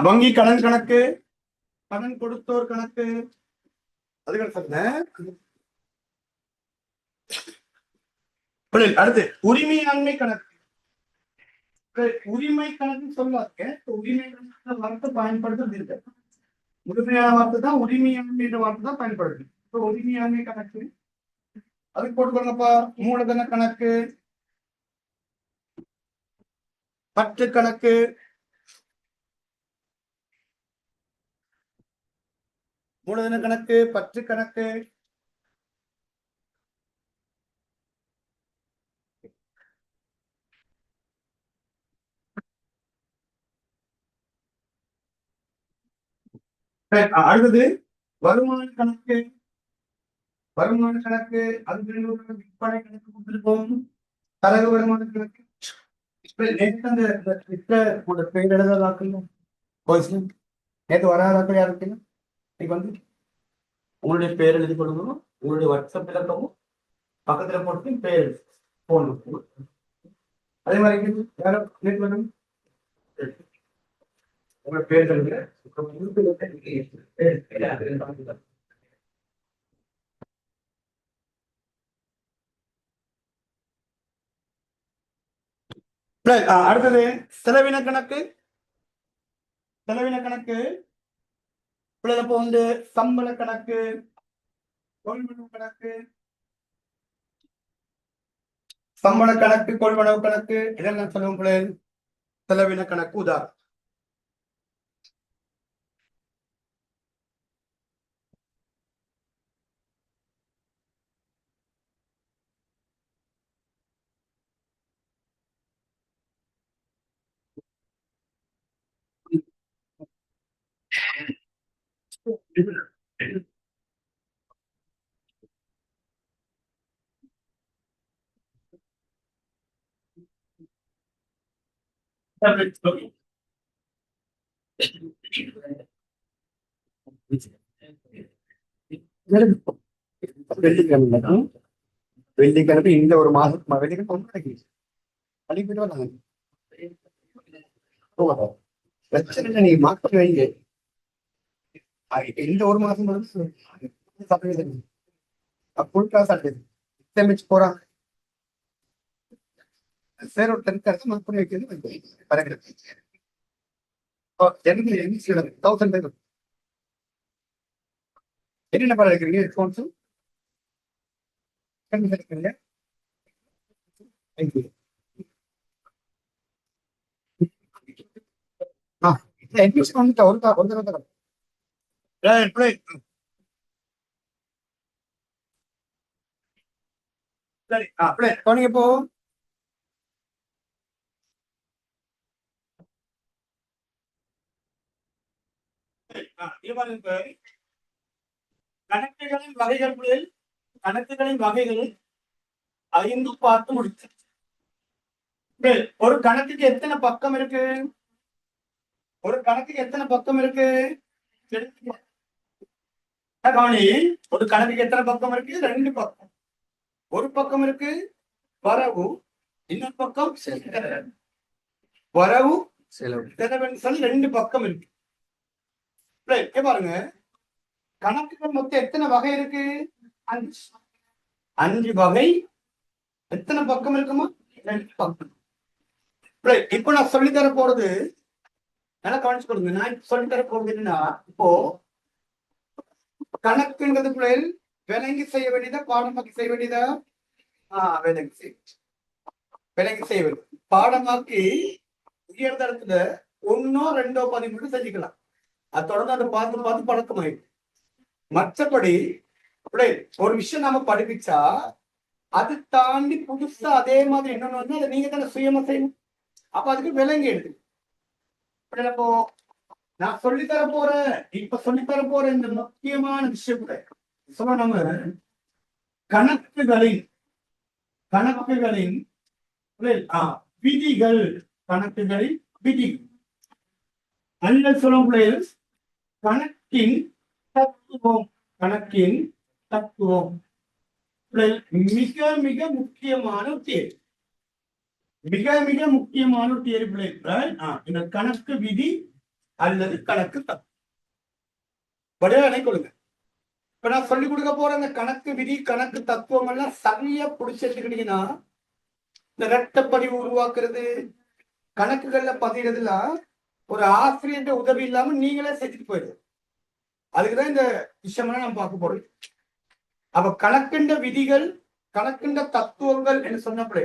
வங்கி கடன் கணக்கு, கடன் கொடுத்தோர் கணக்கு. அடுத்து உரிமையாண்மை கணக்கு. உரிமை கணக்கு சொல்லாங்க, உரிமை கணக்கு வார்த்தை பயன்படுத்துறது இல்லை. முழுமையான வார்த்தை தான் உரிமையாண்மை என்ற வார்த்தை தான் பயன்படுது. உரிமையாண்மை கணக்கு அதுக்கு போட்டுக்கோங்கப்பா. மூலதன கணக்கு, பற்று கணக்கு, மூலதன கணக்கு, பற்று கணக்கு. அடுத்தது வருமான கணக்கு. வருமான கணக்கு அது விற்பனை கணக்கு கொடுத்திருக்கோம். தரகு வருமான கணக்கு. நேற்று அந்த பெயர் எழுதாக்கல நேற்று வராதாக்கள் யாருக்கு இன்னைக்கு வந்து உங்களுடைய பேர் எழுதி கொடுக்கணும். உங்களுடைய வாட்ஸ்அப் இலக்கமும் பக்கத்துல போட்டு பேர் போடணும். அதே மாதிரி யாரும் நேற்று வரும் உங்களோட பேர் எழுதுங்க. அடுத்தது செலவின கணக்கு. செலவின கணக்கு இப்போ வந்து சம்பள கணக்கு, கொள்வனவு கணக்கு, சம்பள கணக்கு, கொள்வனவு கணக்கு இதெல்லாம் சொல்லுவோம். செலவின கணக்கு உதாரணம். வெள்ளிக்கிழமை வெள்ளிக்கிழமை இந்த ஒரு மாதம் வெள்ளிக்கிழமை ரொம்ப கிடைக்குது அடிக்கிட்டு வராங்க பிரச்சனை இல்லை, நீங்க மாற்றி வைங்க. இந்த ஒரு மாசம் புழுக்கா சாப்பிடுது சேமிச்சு போறாங்க. சரி ஒரு 10 மார்க் பண்ணி வைக்கிறது பரகிறது. என்னென்ன படம் எடுக்கிறீங்க? ரெஸ்பான்ஸ் எடுக்கிறீங்க. அட்மிஷன் வந்துட்டு ஒரு தடவை சரி அப்படியே போனீங்க இப்போ கணக்குகளின் வகைகளில் கணக்குகளின் வகைகளில் 5 பார்த்து முடிச்சு. ஒரு கணக்குக்கு எத்தனை பக்கம் இருக்கு? ஒரு கணக்குக்கு எத்தனை பக்கம் இருக்கு? ஒரு கணக்குக்கு எத்தனை பக்கம் இருக்கு? 2 பக்கம். ஒரு பக்கம் இருக்கு வரவு, இன்னொரு பக்கம் வரவு செலவுன்னு சொல்லி 2 பக்கம் இருக்கு. பாருங்க, கணக்குகள் மொத்தம் எத்தனை வகை இருக்கு? 5 வகை. எத்தனை பக்கம் இருக்குமா? 2 பக்கம். இப்ப நான் சொல்லித்தர போறது நல்லா கவனிச்சு கொடுங்க. நான் சொல்லித்தர போறது என்னன்னா, இப்போ கணக்குங்கிறது பிள்ளைகள் விளங்கி செய்ய வேண்டியதா பாடமாக்கி செய்ய வேண்டியதா? விளங்கி செய்ய வேண்டியது. பாடமாக்கி உயர்தரத்துல 1ஓ 2ஓ பதிவு மட்டும் செஞ்சுக்கலாம். அது தொடர்ந்து அதை பார்த்து பார்த்து பழக்கமாயிடும். மற்றபடி ஒரு விஷயம் நாம படிப்பிச்சா அது தாண்டி புதுசா அதே மாதிரி என்னன்னு வந்து அதை நீங்க தானே சுயமா செய்யணும். அப்ப அதுக்கு விலங்கி எடுத்து இப்போ நான் சொல்லித்தர போறேன். இப்ப சொல்லித்தர போற இந்த முக்கியமான விஷயம் கூட சொல்ல நம்ம கணக்குகளின் விதிகள். கணக்குகளின் விதிகள் அல்ல சொல்லும் கணக்கின் தத்துவம். கணக்கின் தத்துவம் மிக மிக முக்கியமான தேர்வு. மிக மிக முக்கியமான தேர்வு. இந்த கணக்கு விதி அல்லது கணக்கு தத்துவம் கொடுங்க. இப்ப நான் சொல்லிக் கொடுக்க போற இந்த கணக்கு விதி கணக்கு தத்துவம் எல்லாம் சரியா பிடிச்சிருக்கீங்கன்னா இந்த இரட்டப்பதிவு உருவாக்குறது கணக்குகள்ல பதிகிறதுலாம் ஒரு ஆசிரியர் உதவி இல்லாம நீங்களே செஞ்சுட்டு போயிடுது. அதுக்குதான் இந்த விஷயம்லாம் நம்ம பார்க்க போறோம். அப்ப கணக்குண்ட விதிகள் கணக்குண்ட தத்துவங்கள் என்று சொன்னப்படி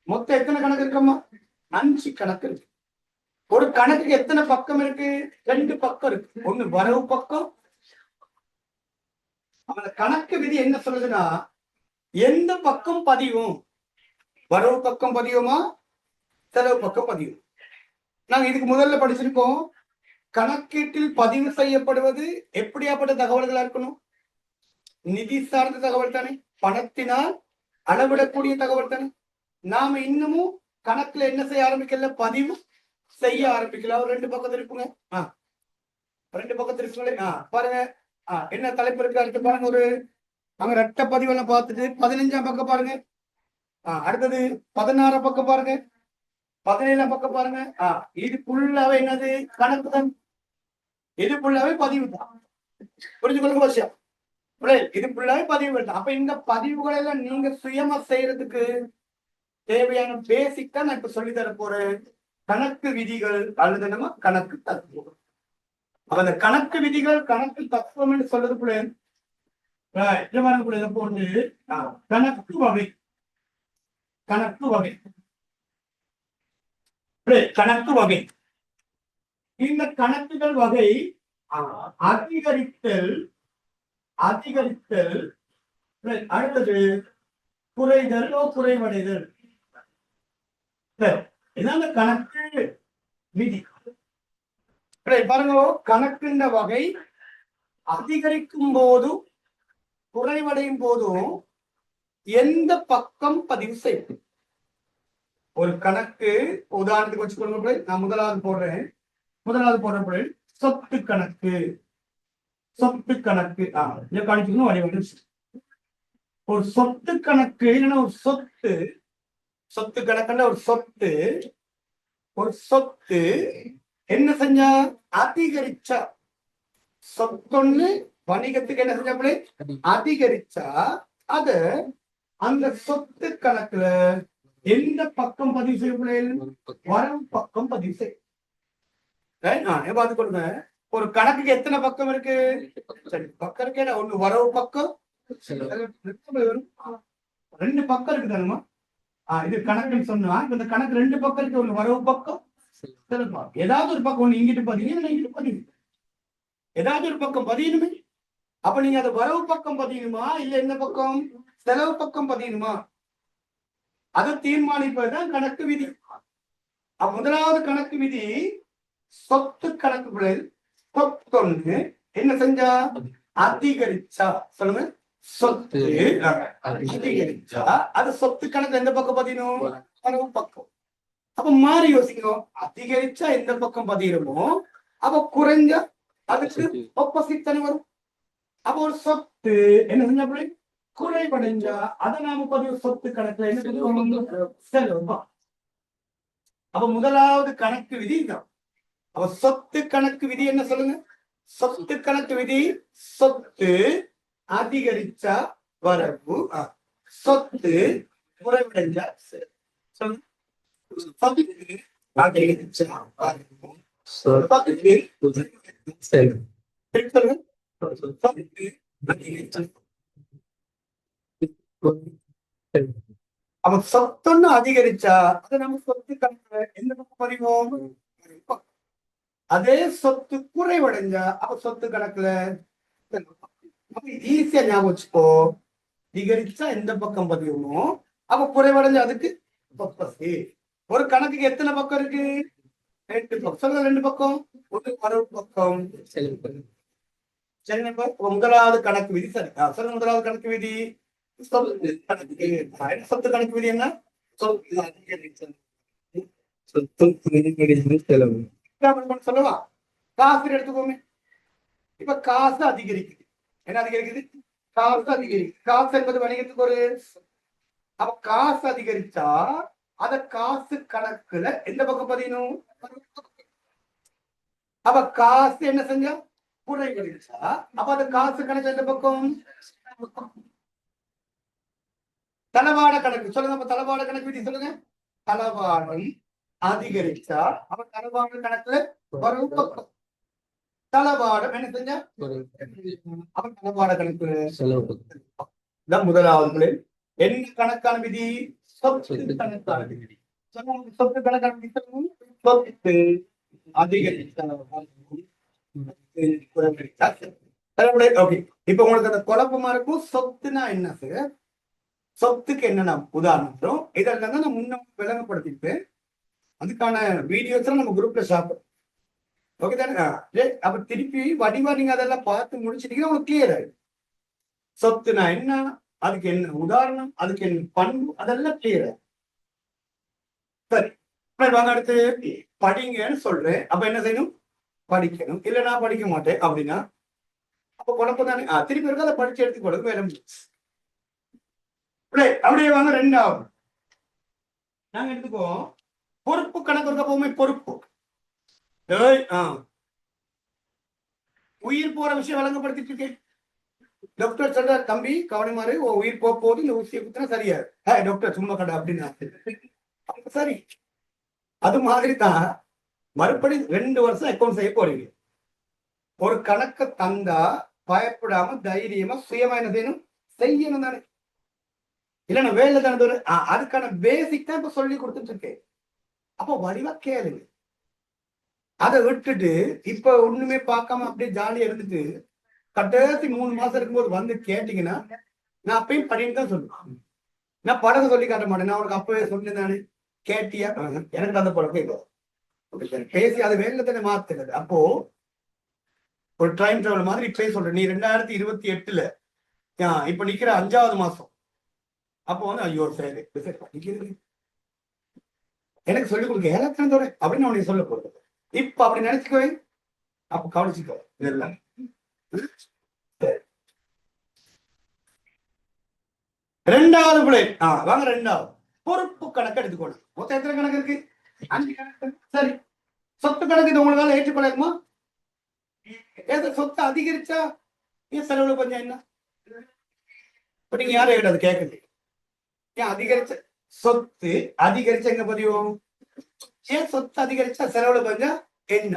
மொத்தம் எத்தனை கணக்கு இருக்கம்மா? 5 கணக்கு இருக்கு. ஒரு கணக்குக்கு எத்தனை பக்கம் இருக்கு? 2 பக்கம் இருக்கு. ஒண்ணு வரவு பக்கம். அந்த கணக்கு விதி என்ன சொல்லுதுன்னா, எந்த பக்கம் பதிவும்? வரவு பக்கம் பதிவுமா செலவு பக்கம் பதிவும்? நாங்க இதுக்கு முதல்ல படிச்சிருக்கோம். கணக்கீட்டில் பதிவு செய்யப்படுவது எப்படியாப்பட்ட தகவல்களா இருக்கணும்? நிதி சார்ந்த தகவல் தானே, பணத்தினால் அளவிடக்கூடிய தகவல் தானே. நாம இன்னமும் கணக்குல என்ன செய்ய ஆரம்பிக்கல? பதிவு செய்ய ஆரம்பிக்கல. ஒரு 2 பக்கத்துல இருக்குங்க. 2 பக்கத்துல இருக்குங்களே. பாருங்க என்ன தலைப்பு இருக்கு அடுத்து பாருங்க. ஒரு அங்க ரெட்ட பதிவெல்லாம் பார்த்துட்டு 15ஆம் பக்கம் பாருங்க. அடுத்தது 16ஆம் பக்கம் பாருங்க. 17ஆம் பக்கம் பாருங்க. இது ஃபுல்லாவே என்னது? கணக்கு தான். இது ஃபுல்லாவே பதிவு தான். புரிஞ்சுக்கொள்ளுங்க விஷயம். இது ஃபுல்லாவே பதிவு தான். அப்ப இந்த பதிவுகள் எல்லாம் நீங்க சுயமா செய்யறதுக்கு தேவையான பேசிக்கா நான் இப்ப சொல்லி தர போறேன். கணக்கு விதிகள் அல்லது நம்ம கணக்கு தத்துவம். அப்ப அந்த கணக்கு விதிகள் கணக்கு தத்துவம் என்று சொல்றதுக்குள்ள போன்று கணக்கு வகை. கணக்கு வகை கணக்கு வகை. இந்த கணக்குகள் வகை அதிகரித்தல் அதிகரித்தல் அடுத்தது குறைதல் குறைவடைதல். இதான் கணக்கு விதி. பாருங்க, கணக்குன்ற வகை அதிகரிக்கும் போதும் குறைவடையும் போதும் எந்த பக்கம் பதிவு செய்யும்? ஒரு கணக்கு உதாரணத்துக்கு வச்சுக்கொள்ளுங்க. நான் முதலாவது போடுறேன் சொத்து கணக்கு. கணிச்சுக்கணும் வடிவம். ஒரு சொத்து கணக்கு இல்லைன்னா சொத்து கணக்குன்னா ஒரு சொத்து என்ன செஞ்சா அதிகரிச்சா, சொத்தொன்னு வணிகத்துக்கு என்ன செஞ்சா அதிகரிச்சா அத அந்த சொத்து கணக்குல எந்த பக்கம் பதிவு செய்யப்படும்? வரவு பக்கம் பதிவு செய்யும். பார்த்துக்கொள்ளுங்க. ஒரு கணக்குக்கு எத்தனை பக்கம் இருக்கு? சரி, பக்கம் இருக்கே. ஒண்ணு வரவு பக்கம், 2 பக்கம் இருக்கு தானுமா. இது கணக்குன்னு சொன்னா இந்த கணக்கு 2 பக்கம் இருக்கு. ஒண்ணு வரவு பக்கம், ஏதாவது ஒரு பக்கம் ஒண்ணு இங்கிட்டு பதினீங்க, இங்கிட்டு பதிவு, ஏதாவது ஒரு பக்கம் பதியணுமே. அப்ப நீங்க அது வரவு பக்கம் பதியணுமா இல்ல என்ன பக்கம் செலவு பக்கம் பதியணுமா? அதை தீர்மானிப்பதுதான் கணக்கு விதி. முதலாவது கணக்கு விதி சொத்து கணக்குகளில் சொத்தொன்னு என்ன செஞ்சா அதிகரிச்சா, சொல்லுங்க, சொத்து அதிகரிச்சா அது சொத்து கணக்கு எந்த பக்கம் பதியணும்? வரவு பக்கம். அப்ப மாறி யோசிக்கணும். அதிகரிச்சா எந்த பக்கம் பதியணுமோ அப்ப குறைஞ்சா அதுக்கு ஆப்போசிட் தானே வரும். அப்ப ஒரு சொத்து என்ன செஞ்சா குறைவடைஞ்சா அதை நாம பதிவு சொத்து கணக்குல என்ன செலவு. அப்ப முதலாவது கணக்கு விதி தான். அப்ப சொத்து கணக்கு விதி என்ன சொல்லுங்க? சொத்து கணக்கு விதி சொத்து அதிகரிச்சா வரவு, சொத்து குறைவடைஞ்சா சொல்லுங்க. சொத்து அதிகரிச்சா வரவு, அவன் சொத்தொன்னு அதிகரிச்சா அதை நம்ம சொத்து கணக்குல எந்த பக்கம் பதிவோம்? அதே சொத்து குறைவடைஞ்சா அப்ப சொத்து கணக்குல ஈஸியா ஞாபகம் வச்சுக்கோ. அதிகரிச்சா எந்த பக்கம் பதிவுமோ அப்ப குறைவடைஞ்சா அதுக்கு ஒரு கணக்குக்கு எத்தனை பக்கம் இருக்கு? 2 பக்கம். சொல்ல 2 பக்கம். ஒரு வரவு பக்கம், சரி. முதலாவது கணக்கு விதி சரி. சொல்லுங்க, முதலாவது கணக்கு விதி சொத்து கணக்கு விதி என்ன? சொல்லவா? காசு எடுத்துக்கோமே. இப்ப காசு அதிகரிக்குது. என்ன அதிகரிக்குது? காசு அதிகரிக்குது. காசு என்பது வணிகத்துக்கு ஒரு. அப்ப காசு அதிகரிச்சா அத காசு கணக்குல எந்த பக்கம் பதியணும்? அப்ப காசு என்ன செஞ்சா குறைவடைச்சா அப்ப அது காசு கணக்கு எந்த பக்கம்? தளவாட கணக்கு. சொல்லுங்க. அப்ப தளவாட கணக்கு விதி சொல்லுங்க. தளவாடம் அதிகரிச்சா அப்ப தளவாட கணக்குல வரவு பக்கம். தளவாடம் என்ன செஞ்சா அப்ப தளவாட கணக்கு செலவு. முதலாவது என்ன கணக்கான விதி? சொத்து கணக்கான விதி. சொத்து கணக்கான விதி சொத்து அதிகரிச்சா இப்ப உங்களுக்கு அந்த குழப்பமா இருக்கும். சொத்துனா என்ன சார்? சொத்துக்கு என்னென்ன உதாரணம் இதெல்லாம் தான் நான் முன்ன விளங்கப்படுத்திட்டு அதுக்கான வீடியோஸ் நம்ம குரூப்ல சாப்பிடும். ஓகே தானே? அப்ப திருப்பி வடிவா நீங்க அதெல்லாம் பார்த்து முடிச்சிட்டீங்கன்னா உங்களுக்கு கிளியர் ஆயிடும். சொத்துனா என்ன, அதுக்கு என்ன உதாரணம், அதுக்கு என்ன பண்பு, அதெல்லாம் கிளியர் ஆயிடும். சரி, வாங்க அடுத்து படிங்கன்னு சொல்றேன். அப்ப என்ன செய்யணும்? படிக்கணும். இல்ல நான் படிக்க மாட்டேன் அப்படின்னா அப்ப குழப்பம் தானே. திருப்பி இருக்க அதை படிச்சு எடுத்து கொடுங்க. வேலை அப்படியே வாங்க. 2வது நாங்க எடுத்துக்குவோம் பொறுப்பு கணக்கு. இருக்க போமே பொறுப்பு. உயிர் போற விஷயம் வழங்கப்படுத்திட்டு இருக்கேன். டாக்டர் சொல்ற, தம்பி கவனமாறு, உயிர் போகுது, இந்த ஊசியை குத்தினா சரியா. டாக்டர் சும்மா கடை அப்படின்னா சரி. அது மாதிரி தான் மறுபடி 2 வருஷம் அக்கௌண்ட் செய்ய போறீங்க. ஒரு கணக்க தந்தா பயப்படாம தைரியமா சுயமா என்ன செய்யணும்? செய்யணும் தானே. இல்லைன்னா வேலை தானே. அதுக்கான பேசிக் தான் இப்ப சொல்லி கொடுத்துட்டு இருக்கேன். அப்போ வடிவா கேளுங்க. அதை விட்டுட்டு இப்ப ஒண்ணுமே பார்க்காம அப்படியே ஜாலியா இருந்துட்டு கடைசி 3 மாசம் இருக்கும்போது வந்து கேட்டீங்கன்னா நான் அப்பயும் படின்னு தான் சொல்லுவேன். நான் படத்தை சொல்லி காட்ட மாட்டேன். நான் உனக்கு அப்பவே சொல்லியிருந்தானே, கேட்டியா? எனக்கு அந்த பழக்கம் பேசி அது வேலை தானே மாத்துறது. அப்போ ஒரு டைம் டிராவல் மாதிரி இப்பயே சொல்றேன். நீ 2028ல இப்ப நிக்கிற 5வது மாசம். அப்போ வந்து ஐயோ சரி படிக்கிறது எனக்கு சொல்லிக் கொடுக்க ஏலத்தனத்தோட அப்படின்னு உனக்கு சொல்ல போறது. இப்ப அப்படி நினைச்சுக்கவே அப்ப கவனிச்சுக்கோ இதெல்லாம். ரெண்டாவது பிள்ளை வாங்க. ரெண்டாவது பொறுப்பு கணக்கு எடுத்துக்கணும். மொத்தம் எத்தனை கணக்கு இருக்கு? 5 கணக்கு. சரி, சொத்து கணக்கு இது உங்களால ஏற்றுக்கொள்ளுமா? சொத்து அதிகரிச்சா ஏன் செலவுல கொஞ்சம் என்ன? இப்ப நீங்க யாரும் கிடையாது கேட்குது. ஏன் அதிகரிச்ச சொத்து அதிகரிச்சா எங்க பதிவும்? ஏன் சொத்து அதிகரிச்சா செலவுல கொஞ்சம் என்ன?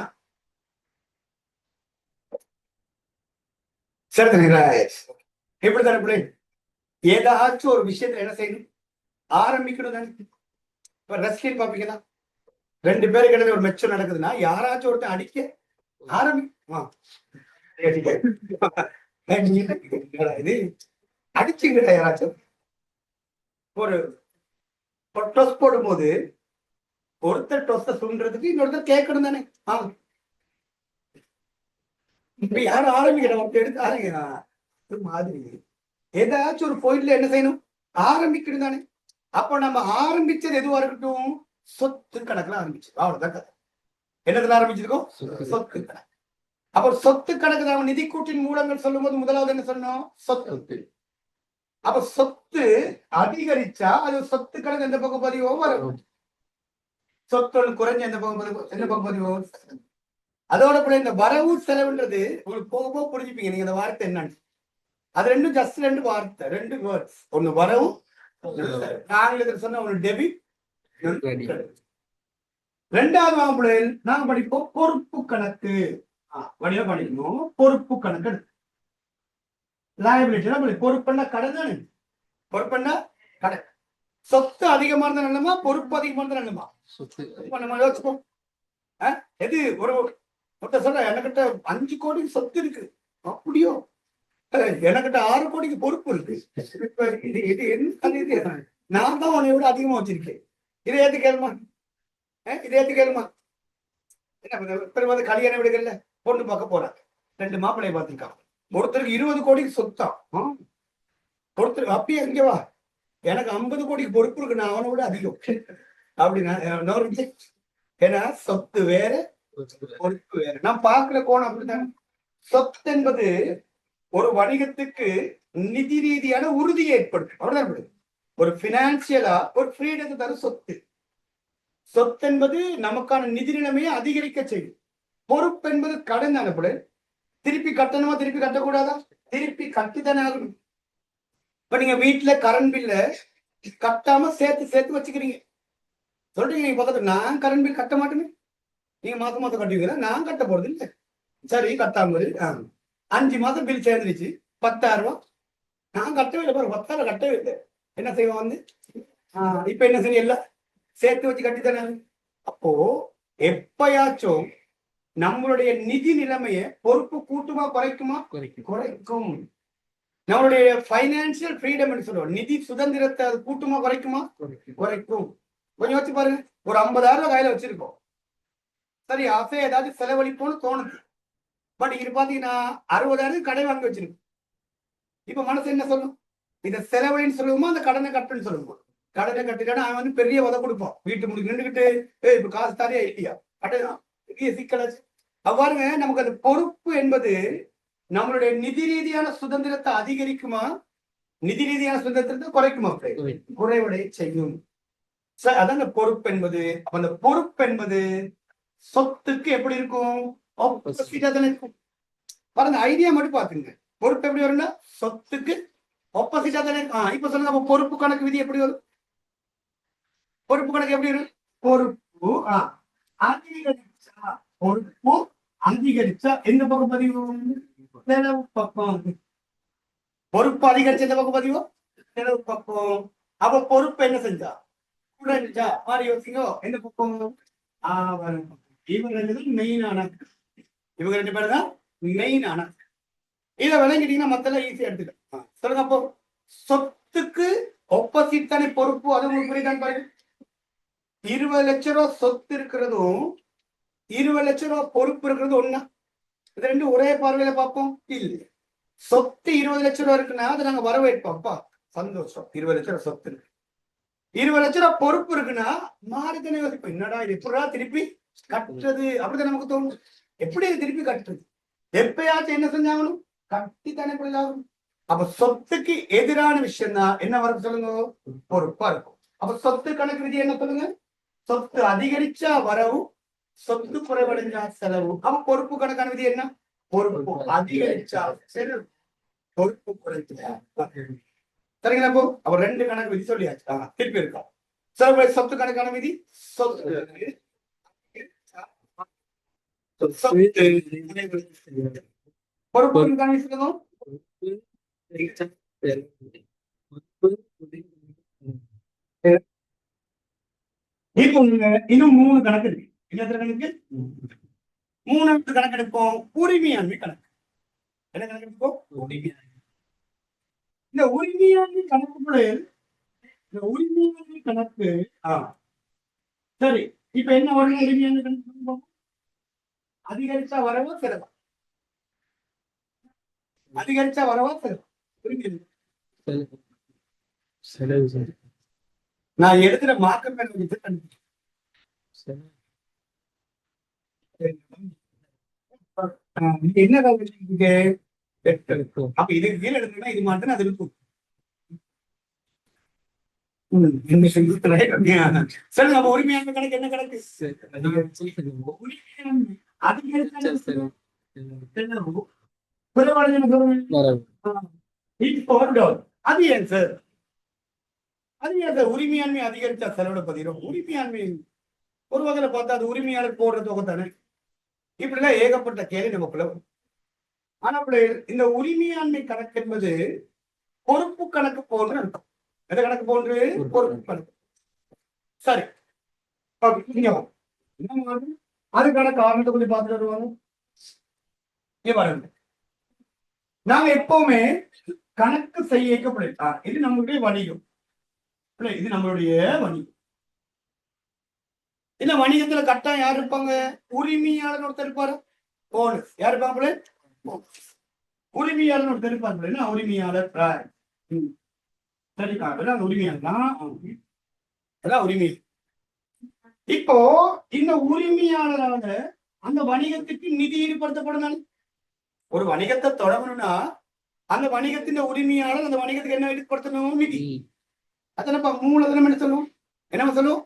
சரி, எப்படித்தானே பிள்ளை? ஏதாச்சும் ஒரு விஷயத்துல என்ன செய்யணும்? ஆரம்பிக்கணும் தானே. இப்ப ரசிகன் பாப்பீங்கன்னா 2 பேருக்கு இடையில ஒரு மெச்சம் நடக்குதுன்னா யாராச்சும் ஒருத்தன் அடிக்க இது அடிச்சுங்கிட்ட யாராச்சும் ஒரு டொஸ் போடும்போது ஒருத்தர் டொஸ்ட சுண்டுறதுக்கு இன்னொருத்தர் கேட்கணும் தானே. இப்ப யாரும் ஆரம்பிக்கணும் எடுத்து ஆரம்பிங்க மாதிரி ஏதாச்சும் ஒரு கோயில்ல என்ன செய்யணும்? ஆரம்பிக்கணும் தானே. அப்ப நம்ம ஆரம்பிச்சது எதுவா இருக்கட்டும், சொத்து கணக்குல ஆரம்பிச்சு அவ்வளவுதான் கதை. என்னதுல ஆரம்பிச்சிருக்கோம்? சொத்து கணக்கு. அப்ப சொத்து கணக்கு தான் நிதி கூட்டின் மூலங்கள் சொல்லும் போது முதலாவது என்ன சொன்னோம்? சொத்து. அப்ப சொத்து அதிகரிச்சா அது சொத்து கணக்கு எந்த பக்கம் பதிவோ வரும். சொத்து குறைஞ்ச எந்த பக்கம் பதிவோ எந்த பக்கம் பதிவோ. அதோட கூட இந்த வரவு செலவுன்றது உங்களுக்கு போக போக புரிஞ்சுப்பீங்க நீங்க இந்த வார்த்தை என்னன்னு. அது ரெண்டும் ஜஸ்ட் 2 வார்த்தை, 2 வேர்ட்ஸ். ஒண்ணு வரவு, ஆங்கிலத்தில் சொன்ன ஒண்ணு டெபிட். ரெண்டாவது வாங்குதல் நாங்க படிப்போம் பொறுப்பு கணக்கு. வடிவ படிக்கணும் பொறுப்பு கணக்கு. லைபிலிட்டி பொறுப்புன்னா கடன் தானே. பொறுப்புன்னா கடன். சொத்து அதிகமா இருந்தா நல்லமா, பொறுப்பு அதிகமா இருந்தா நல்லமா? நம்ம யோசிப்போம். எது ஒரு ஒருத்தர் சொல்ற எனக்கிட்ட 5 கோடி சொத்து இருக்கு. அப்படியோ? எனக்கிட்ட 6 கோடிக்கு பொறுப்பு இருக்கு. இது என்ன? நான் தான் உன்னை விட அதிகமா வச்சிருக்கேன். இதை ஏத்து கேளுமா? இதை ஏத்து கேளுமா? என்ன வந்து கல்யாண வீடுகள்ல பொண்ணு பார்க்க போறாங்க. 2 மாப்பிள்ளைய பார்த்திருக்காங்க. ஒருத்தருக்கு 20 கோடிக்கு சொத்தா. ஒருத்தருக்கு அப்பயே இங்க வா எனக்கு 50 கோடிக்கு பொறுப்பு இருக்கு, நான் அவனை விட அதிகம் அப்படின்னா. ஏன்னா சொத்து வேற பொறுப்பு வேற. நான் பார்க்கிற கோணம் அப்படித்தானே. சொத்து என்பது ஒரு வணிகத்துக்கு நிதி ரீதியான உறுதியை ஏற்படுத்தும். அவ்வளவுதான். ஒரு பினான்சியலா ஒரு ஃப்ரீடத்தை தரும் சொத்து. சொத்து என்பது நமக்கான நிதி நிலைமையை அதிகரிக்க செய்யும். பொறுப்பு என்பது கடன் தானே. திருப்பி கட்டணுமா திருப்பி கட்டக்கூடாதா? திருப்பி கட்டித்தானே ஆகணும். இப்ப நீங்க வீட்டுல கரண்ட் பில்ல கட்டாம சேர்த்து வச்சுக்கிறீங்க. சொல்றீங்க நீங்க பக்கத்துல நான் கரண்ட் பில் கட்ட மாட்டேன்னு. நீங்க மாசம் மாசம் கட்டுவீங்களா? நான் கட்ட போறது இல்லை. சரி கட்டாம 5 மாசம் பில் சேர்ந்துருச்சு 10,000 ரூபாய். நான் கட்டவே இல்லை பாரு, 10,000 கட்டவே இல்லை. என்ன செய்வோம் வந்து இப்ப என்ன செய்ய எல்லாம் சேர்த்து வச்சு கட்டித்தானே. அப்போ எப்பயாச்சும் நம்மளுடைய நிதி நிலைமையை பொறுப்பு கூட்டுமா குறைக்குமா? குறைக்கும். நம்மளுடைய பைனான்சியல் ஃப்ரீடம் சொல்லுவோம், நிதி சுதந்திரத்தை அது கூட்டுமா குறைக்குமா? குறைக்கும். கொஞ்சம் வச்சு பாருங்க. ஒரு 50,000 கையில வச்சிருக்கோம். சரி ஆசை ஏதாவது செலவழிப்போம்னு தோணுது. பட் இங்க பாத்தீங்கன்னா 60,000 கடை வாங்கி வச்சிருக்கு. இப்ப மனசு என்ன சொல்லும்? இதை செலவழின்னு சொல்லுவோமா அந்த கடனை கட்டுன்னு சொல்லுவோமா? கடனை கட்டிட்டா அவன் வந்து பெரிய உதவி கொடுப்போம். வீட்டு முடிக்க நின்றுக்கிட்டு இப்ப காசு தாரியா இல்லையா கட்டலாம் பெரிய சிக்கலாச்சு. அவ்வாறுங்க நமக்கு அந்த பொறுப்பு என்பது நம்மளுடைய நிதி ரீதியான சுதந்திரத்தை அதிகரிக்குமா, நிதி ரீதியான சுதந்திரத்தை குறைக்குமா? குறைவடைய செய்யும். அதான் பொறுப்பு என்பது. அந்த பொறுப்பு என்பது சொத்துக்கு எப்படி இருக்கும்? இருக்கும். பாருங்க ஐடியா மட்டும் பாத்துங்க. பொறுப்பு எப்படி வரும்னா சொத்துக்கு ஆப்போசிட்டா தானே இருக்கும். இப்ப சொல்லுங்க அப்ப பொறுப்பு கணக்கு விதி எப்படி வரும்? பொறுப்பு கணக்கு எப்படி வரும்? பொறுப்பு அதிகரிச்சா, பொறுப்பு அதிகரிச்சா எந்த பக்கம் பதிவு? செலவு பக்கம். பொறுப்பு அதிகரிச்ச எந்த பக்கம் பதிவு? செலவு பக்கம். அப்ப பொறுப்பு என்ன செஞ்சா? குறைஞ்சா மாறி யோசிங்க. எந்த பக்கம்? இவங்க 2 பேரும் மெயினான. இவங்க 2 பேரும் தான் மெயினான. இதை விளங்கிட்டீங்கன்னா மத்தெல்லாம் ஈஸியா எடுத்துக்கலாம். சொல்லுங்க அப்போ சொத்துக்கு ஆப்போசிட் தானே பொறுப்பு. அது உங்களுக்கு புரியுதான்னு பாருங்க. 20 லட்சம் ரூபாய் சொத்து இருக்கிறதும் 20 லட்சம் ரூபாய் பொறுப்பு இருக்கிறது ஒண்ணா? இது ரெண்டு ஒரே பார்வையில பார்ப்போம் இல்ல. சொத்து 20 லட்சம் ரூபாய் இருக்குன்னா அதை நாங்க வரவேற்போம்ப்பா, சந்தோஷம். 20 லட்சம் ரூபாய் சொத்து இருக்கு. 20 லட்சம் ரூபாய் பொறுப்பு இருக்குன்னா மாறுதனை யோசிப்போம், என்னடா இது எப்படா திருப்பி கட்டுறது அப்படிதான் நமக்கு தோணும். எப்படி இது திருப்பி கட்டுறது? எப்பயாச்சும் என்ன செஞ்சாங்கணும் கட்டி தானே கொள்ளாகும். அப்ப சொத்துக்கு எதிரான விஷயம் தான் என்ன வரும் சொல்லுங்க, பொறுப்பா இருக்கும். அப்ப சொத்து கணக்கு விதி என்ன சொல்லுங்க, சொத்து அதிகரிச்சா வரவு, சொத்து குறைவடைஞ்சா செலவு. அப்ப பொறுப்பு கணக்கான விதி என்ன, பொறுப்பு அதிகரிச்சா செலவு, பொறுப்பு குறைச்சா. சரிங்களா? அப்ப ரெண்டு கணக்கு விதி சொல்லியாச்சு. திருப்பி இருக்கா சொத்து கணக்கான விதி, சொத்து பொறுப்பு சொல்லுங்க. இப்போ இன்னும் 3 கணக்கு இருக்கு. என்ன கணக்கு? 3 கணக்கு எடுப்போம். உரிமையாண்மை கணக்கு. என்ன கணக்கு எடுப்போம்? உரிமையாண்மை. இந்த உரிமையாண்மை கணக்குக்குள்ள இந்த உரிமையாண்மை கணக்கு சரி. இப்ப என்ன வரும் உரிமையாண்மை கணக்கு? அதிகரிச்சா வரவா செலவா? அதிகரிச்சா வரவா செலவா? நான் எடுக்கிற மார்க்கம் என்ன அப்ப இதுக்கு கீழே எடுத்தா இது மாட்டேன்னு அது இருக்கும். சொல்லுங்க, அப்ப உரிமையாண்மை கணக்கு என்ன கணக்கு? அது ஏன் சார், அது ஏன் சார் உரிமையாண்மை அதிகரிச்சா செலவிட பதிரும்? உரிமையாண்மை ஒரு வகையில பார்த்தா அது உரிமையாளர் போடுற தொகை தானே. இப்படிலாம் ஏகப்பட்ட கேள்வி நமக்குள்ள வரும். ஆனா இந்த உரிமையாண்மை கணக்கு என்பது பொறுப்பு கணக்கு போன்று இருக்கும். எந்த கணக்கு போன்று? பொறுப்பு கணக்கு. சரி, அதுக்கான காரணத்தை கொஞ்சம் பார்த்துட்டு வருவாங்க. நாங்க எப்பவுமே கணக்கு செய்யப்படும். இது நம்மளுடைய வணிகம், இது நம்மளுடைய வணிகம். இந்த வணிகத்துல கட்டாயம் யார் இருப்பாங்க? உரிமையாளர் ஒருத்தர் இருப்பாரு, ஓனர். யார் இருப்பாங்க? உரிமையாளர் ஒருத்தர் இருப்பாரு. என்ன உரிமையாளர்? உரிமை. இப்போ இந்த உரிமையாளரால அந்த வணிகத்துக்கு நிதி ஈடுபடுத்தப்படும். ஒரு வணிகத்தை தொடங்கணும்னா அந்த வணிகத்தின் உரிமையாளர் அந்த வணிகத்துக்கு என்ன ஈடுபடுத்தணும்? நிதி. அதனப்ப மூலதனம் என்ன சொல்லும்? என்ன சொல்லும்?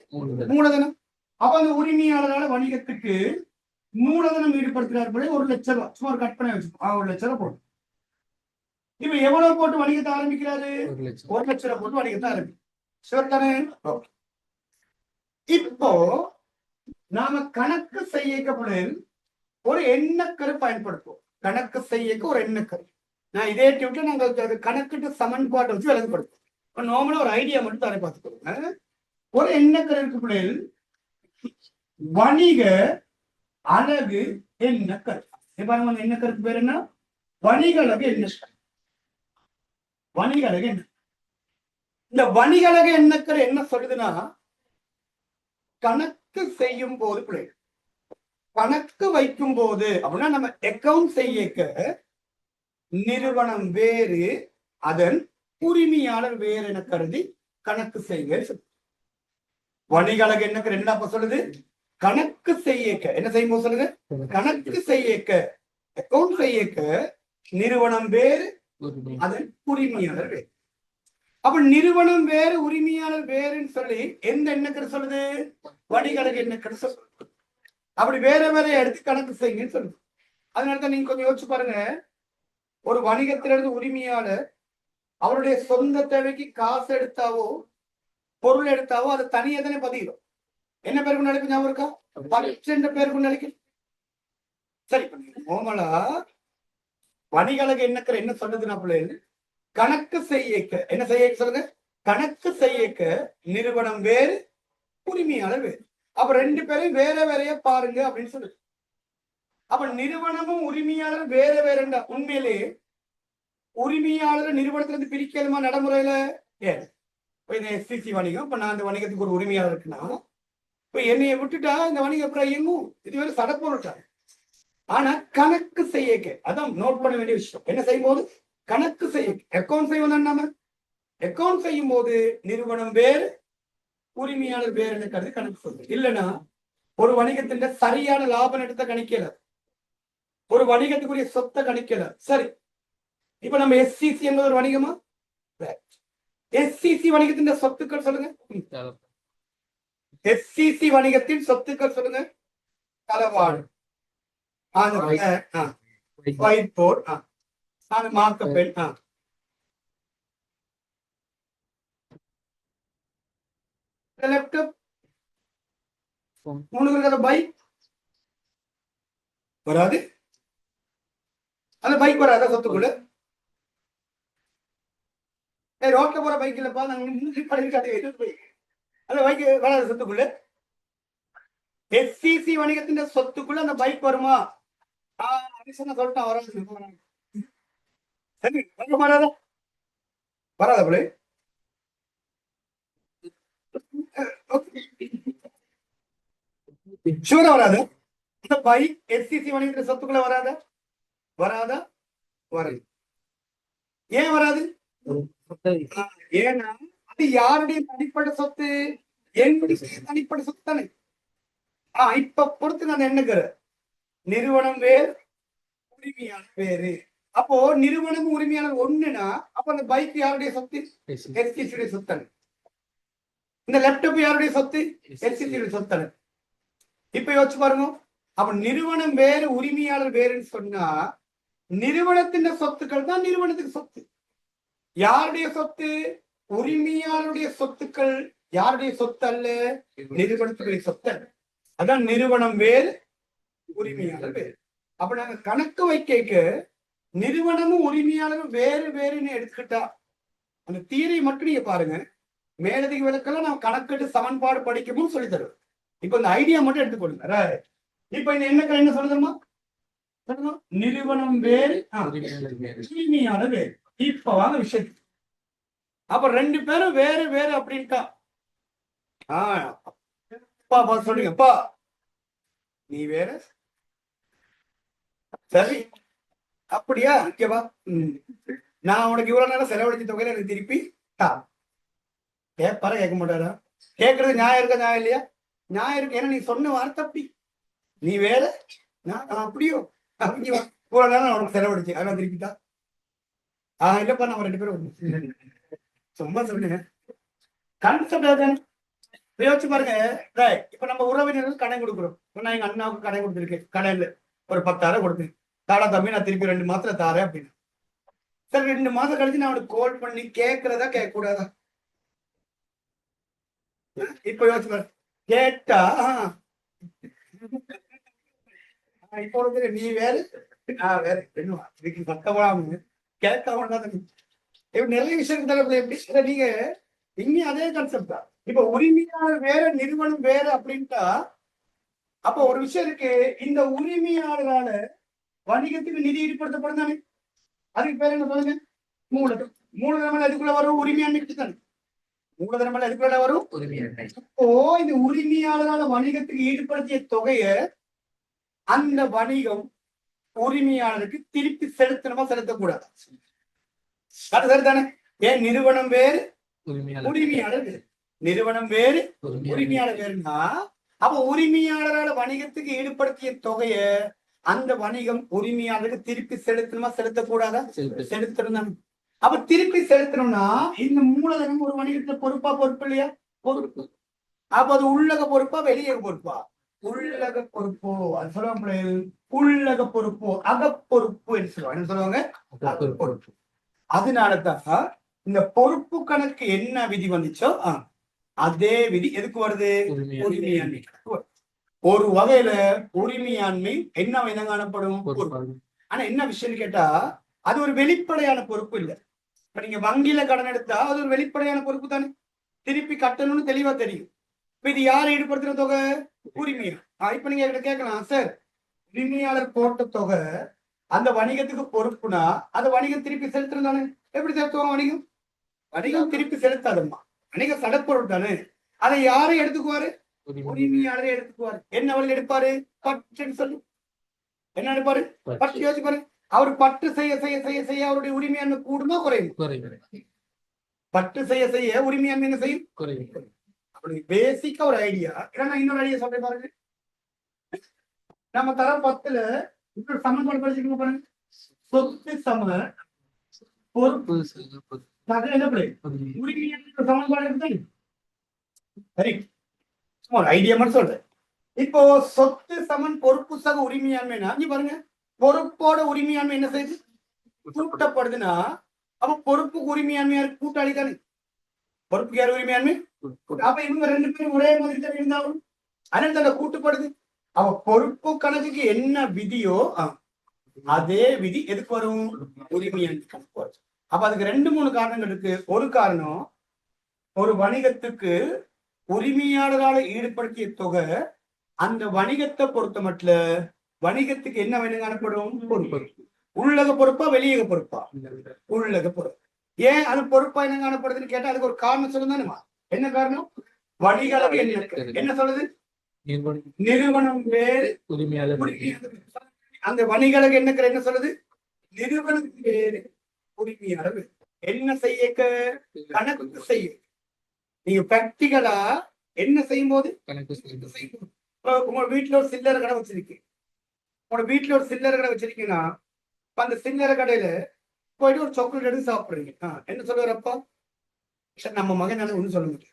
மூலதனம். அப்ப அந்த உரிமையாளரால வணிகத்துக்கு மூலதனம் ஈடுபடுத்துறாரு. 1 லட்சம் ரூபாய் சும்மா கற்பனை வச்சு 1 லட்சம் ரூபாய் போடும். இப்ப எவ்வளவு போட்டு வணிகத்தை ஆரம்பிக்கிறாரு? 1 லட்சம் ரூபாய் போட்டு வணிகத்தை ஆரம்பிக்கும். இப்போ நாம கணக்கு செய்யப்படும் ஒரு எண்ணக்கரு பயன்படுத்துவோம். கணக்கு செய்யக்க ஒரு எண்ணக்கரு. நான் இதே டியூட்ல நாங்க கணக்கு சமன்பாட்டை வச்சு விளங்கப்படுத்துவோம். நார்மலா ஒரு ஐடியா மட்டும் தானே பார்த்துக்கோங்க. ஒரு எண்ணக்கரு இருக்கக்கூடிய வணிக அலகு எண்ணக்கரு. எண்ணக்கருக்கு பேர் என்ன? வணிக அலகு எண்ணக்கரு. வணிக அலகு என்ன? இந்த வணிக அலகு எண்ணக்கரு என்ன சொல்லுதுன்னா, கணக்கு செய்யும் போது பிள்ளைகள் கணக்கு வைக்கும் போது அப்படின்னா நம்ம அக்கவுண்ட் செய்யக்க நிறுவனம் வேறு அதன் உரிமையாளர் வேறு என கருதி கணக்கு செய்ய. வணிக அலகு எண்ணக்கரு என்ன சொல்லுது? கணக்கு செய்யக்க என்ன செய்யும் சொல்லுங்க, கணக்கு செய்யக்க அக்கவுண்ட் செய்யக்க நிறுவனம் வேறு அதன் உரிமையாளர் வேறு. அப்ப நிறுவனம் வேறு உரிமையாளர் வேறுன்னு சொல்லி எந்த எண்ணக்கரு சொல்லுது? வணிக அலகு எண்ணக்கரு சொல்லுது. அப்படி வேற வேற எடுத்து கணக்கு செய்யுங்கன்னு சொல்லுது. அதனாலதான் நீங்க கொஞ்சம் யோசிச்சு பாருங்க. ஒரு வணிகத்திலிருந்து உரிமையாளர் அவருடைய சொந்த தேவைக்கு காசு எடுத்தாவோ பொருள் எடுத்தாவோ அதை தனியா தானே பதியும். என்ன பேருக்கு நினைப்பு ஞாபகம் இருக்கா? பரிசென்ற பேருக்கு நினைக்கும். சரி, கோமலா வணிக அலகு எண்ணக்கரு என்ன சொல்லுதுன்னா பிள்ளைங்க, கணக்கு செய்யக்க என்ன செய்ய சொல்லுங்க, கணக்கு செய்யக்க நிறுவனம் வேறு உரிமையாளர் வேறு. அப்ப 2 பேரும் வேற வேறைய பாருங்க அப்படின்னு சொல்லுது. அப்ப நிறுவனமும் உரிமையாளர் வேற வேறண்டா உண்மையிலே உரிமையாளர் நிறுவனத்திலிருந்து பிரிக்கலுமா நடைமுறையில? ஏன் இந்த எஸ்சிசி வணிகம், இப்ப நான் இந்த வணிகத்துக்கு ஒரு உரிமையாளர் இருக்குன்னா இப்ப என்னைய விட்டுட்டா இந்த வணிகம் அப்புறம் இயங்கும். இது வேற சடப்பொருட்டா. ஆனா கணக்கு செய்ய அதான் நோட் பண்ண வேண்டிய விஷயம். என்ன செய்யும் போது கணக்கு செய்ய அக்கௌண்ட் செய்வோம். நாம அக்கௌண்ட் செய்யும் போது நிறுவனம் வேறு உரிமையாளர் வேறு கருது கணக்கு சொல்லுது. இல்லைன்னா ஒரு வணிகத்தின் சரியான லாப நட்டத்தை கணிக்கல, ஒரு வணிகத்துக்குரிய சொத்தை கணிக்கல. சரி, இப்ப நம்ம எஸ்சிசி என்பது ஒரு வணிகமா? எஸ்சிசி வணிகத்தின் சொத்துக்கள் சொல்லுங்க. எஸ்சிசி வணிகத்தின் சொத்துக்கள் சொல்லுங்க. தளவாடு, ஒயிட் போர்ட், மார்க்கப்பெண், லேப்டாப், மூணு பைக் வராது. அந்த பைக் வராத சொத்துக்குள்ள ரோட்ல போற பைக் இல்லப்பா, நாங்க அந்த பைக் வராத சொத்துக்குள்ள. எஸ்சிசி வணிகத்தின் சொத்துக்குள்ள அந்த பைக் வருமா? சொல்லிட்டான் வராது. சரி, வராதா? வராத பிள்ளை. ஷூரா வராது. இந்த பைக் எஸ்சிசி வணிகத்தின் சொத்துக்குள்ள வராதா? வராதா? வராது. ஏன் வராது? ஏன்னா அது யாருடைய தனிப்பட்ட சொத்து? என்னுடைய தனிப்பட்ட சொத்து தானே. இப்ப பொறுத்து நான் என்னக்கிறேன், நிறுவனம் வேறு உரிமையாளர் வேறு. அப்போ நிறுவனம் உரிமையாளர் ஒண்ணுனா அப்ப அந்த பைக் யாருடைய சொத்து? எஸ்சிசியுடைய சொத்து. இந்த லேப்டாப் யாருடைய சொத்து? எஸ்சிசியுடைய சொத்து. இப்ப யோசிச்சு பாருங்க. அப்ப நிறுவனம் வேறு உரிமையாளர் வேறுன்னு சொன்னா நிறுவனத்தின் சொத்துக்கள் தான் நிறுவனத்துக்கு சொத்து. யாருடைய சொத்து? உரிமையாளருடைய சொத்துக்கள். யாருடைய சொத்து அல்ல? நிறுவனத்துடைய சொத்து அல்ல. அதான் நிறுவனம் வேறு உரிமையாளர் வேறு. அப்ப நாங்க கணக்கு வைக்க நிறுவனமும் உரிமையாளரும் வேறு வேறுன்னு எடுத்துக்கிட்டா அந்த தீரை மட்டும் நீங்க பாருங்க. மேலதிக விளக்கெல்லாம் நான் கணக்கெட்டு சமன்பாடு படிக்கவும் சொல்லி தருவேன். இப்ப இந்த ஐடியா மட்டும் எடுத்துக்கொள்ளுங்க. இப்ப இந்த எண்ணக்கள் என்ன சொல்லுதுமா? நிறுவனம் வேறு உரிமையாளர் வேறு. இப்ப வாங்க விஷயம். அப்ப ரெண்டு பேரும் வேறு வேறு அப்படின்ட்டா சொல்லுங்கப்பா, நீ வேற. சரி, அப்படியா? ஓகேவா? நான் உனக்கு இவ்வளவு நேரம் செலவழிச்ச தொகையில எனக்கு திருப்பி கேட்பார கேட்க மாட்டாரா? கேட்கறது நியாயம் இருக்கா? நியாயம் இல்லையா? நியாயம் இருக்கு. ஏன்னா நீ சொன்ன வார்த்தை அப்படி. நீ வேற, நான் அப்படியோ இவ்வளவு நேரம் நான் உனக்கு செலவழிச்சு அதான் திருப்பிட்டா. இல்லப்பா நம்ம ரெண்டு பேரும் சும்மா சொல்லுங்க. கான்செப்ட் யோசிச்சு பாருங்க. இப்ப நம்ம உறவினர்கள் கடன் கொடுக்குறோம். நான் எங்க அண்ணாவுக்கு கடன் கொடுத்துருக்கேன். கடையில ஒரு 10,000 கொடுத்தேன். தாடா தம்பி, நான் திருப்பி 2 மாசத்துல தாரேன் அப்படின்னு. சரி, 2 மாசம் கழிச்சு நான் அவனுக்கு கால் பண்ணி கேட்கறதா கேட்க கூடாதா? இப்ப யோசிச்சு பாரு. கேட்டா இப்போ நீ வேறு நான் வேற சத்தப்படாம கேட்காம நிறைய விஷயம் தலைப்புல எப்படி நீங்க இங்க அதே கான்செப்ட் தான். இப்ப உரிமையாளர் வேற நிறுவனம் வேற அப்படின்ட்டா அப்ப ஒரு விஷயம் இருக்கு. இந்த உரிமையாளரால வணிகத்துக்கு நிதி ஈடுபடுத்தப்படும் தானே. அதுக்கு பேர் என்ன சொல்லுங்க? மூலதனம். மூலதனம் அதுக்குள்ள வரும் உரிமையாண்மைக்கு தானே. மூலதனம் அதுக்குள்ள வரும் உரிமையாண்மை. இப்போ இந்த உரிமையாளரால வணிகத்துக்கு ஈடுபடுத்திய தொகைய அந்த வணிகம் உரிமையாளருக்கு திருப்பி செலுத்தணுமா செலுத்தக்கூடாது? சரிதானே? ஏன் நிறுவனம் வேறு உரிமையாளர் வேறு. நிறுவனம் வேறு உரிமையாளர் வேறுனா அப்ப உரிமையாளரால வணிகத்துக்கு ஈடுபடுத்திய தொகைய அந்த வணிகம் உரிமையாளருக்கு திருப்பி செலுத்தணுமா செலுத்தக்கூடாதா? செலுத்தணும். அப்ப திருப்பி செலுத்தணும்னா இந்த மூலதனம் ஒரு வணிகத்துல பொறுப்பு இல்லையா? பொறுப்பு. அப்ப அது உள்ளக பொறுப்பா வெளியக பொறுப்பா? உள்ளக பொறுப்போ. அது சொல்லுவாங்க உள்ளக பொறுப்போ அகப்பொறுப்பு என்று சொல்லுவாங்க. என்ன சொல்லுவாங்க? பொறுப்பு. அதனாலதான் இந்த பொறுப்பு கணக்கு என்ன விதி வந்துச்சோ அதே விதி எதுக்கு வருது? உரிமையாண்மை. ஒரு வகையில உரிமையாண்மை என்ன விதம் காணப்படும்? ஆனா என்ன விஷயம் கேட்டா அது ஒரு வெளிப்படையான பொறுப்பு இல்லை. இப்ப நீங்க வங்கியில கடன் எடுத்தா அது ஒரு வெளிப்படையான பொறுப்பு தானே. திருப்பி கட்டணும்னு தெளிவா தெரியும். இப்ப இது யாரை ஈடுபடுத்துற தொகை? உரிமையாளர். இப்ப நீங்க கேட்கலாம், சார் உரிமையாளர் போட்ட தொகை அந்த வணிகத்துக்கு பொறுப்புனா அந்த வணிகம் திருப்பி செலுத்துறது தானே. எப்படி செலுத்துவாங்க? வணிகம் திருப்பி செலுத்தாதம்மா. வணிகம் சடப்பொருள் தானே. அதை யாரை எடுத்துக்குவாரு? உரிமையாளரே எடுத்துக்குவாரு. என்ன வழி எடுப்பாரு? பட்டுன்னு சொல்லி என்ன எடுப்பாரு? பட்டு யோசிச்சு பாரு. அவர் பட்டு செய்ய செய்ய செய்ய செய்ய அவருடைய உரிமையாண்மை கூடுமா குறையும்? பட்டு செய்ய செய்ய உரிமையாண்மை என்ன செய்யும்? குறையும். அப்படி பேசிக்கா ஒரு ஐடியா. ஏன்னா இன்னொரு ஐடியா சொல்றேன் பாருங்க. நம்ம தரம் 10ல இப்ப சமன்பாடு படிச்சுக்கணும் பாருங்க. சொத்து சம பொறுப்பு என்ன உரிமையாண்மை சமன்பாடு இருக்கு. சரி, ஒரு ஐடியா மட்டும் சொல்றேன். இப்போ சொத்து சமன் பொறுப்பு சக உரிமையாண்மைனா நீ பாருங்க, பொறுப்போட உரிமையாண்மை என்ன செய்யுது? கூட்டப்படுதுன்னா அப்ப பொறுப்புக்கு உரிமையாண்மையா கூட்டாளி தானே. பொறுப்புக்கு யார் உரிமையாண்மை? அப்ப இவங்க 2 பேரும் ஒரே மாதிரி தான் இருந்தாலும் அதனால கூட்டுப்படுது. அவ பொறுப்பு கணக்குக்கு என்ன விதியோ அதே விதி எதுக்கு வரும்? உரிமையாண்மை கணக்கு வரும். அப்ப அதுக்கு 2-3 காரணங்கள் இருக்கு. ஒரு காரணம், ஒரு வணிகத்துக்கு உரிமையாளரால ஈடுபடுத்திய தொகை அந்த வணிகத்தை பொறுத்த மட்டும் வணிகத்துக்கு என்ன வேணும் காணப்படும்? பொறுப்பு. உள்ளக பொறுப்பா வெளியக பொறுப்பா? உள்ளக பொறுப்பு. ஏன் அது பொறுப்பா என்ன காணப்படுதுன்னு கேட்டா அதுக்கு ஒரு காரணம் சொல்லுதானுமா? என்ன காரணம்? வணிகளவு என்ன சொல்லுது? நிறுவனம் வேறு உரிமையாளர். அந்த வணிகளவு என்ன சொல்லுது? நிறுவனம் வேறு உரிமையாளர். என்ன செய்ய? கணக்கு செய்ய. நீங்க பிராக்டிகலா என்ன செய்யும் போது கணக்கு செய்யும். உங்க வீட்டுல ஒரு சில்லறை கடை வச்சிருக்கீங்க. உங்க வீட்டுல ஒரு சில்லறை கடை வச்சிருக்கீங்கன்னா அந்த சில்லறை கடையில போயிட்டு ஒரு சாக்லேட் எடுத்து சாப்பிடுறீங்க. என்ன சொல்லுவாரப்பா? நம்ம மகன் ஒண்ணு சொல்ல முடியும்.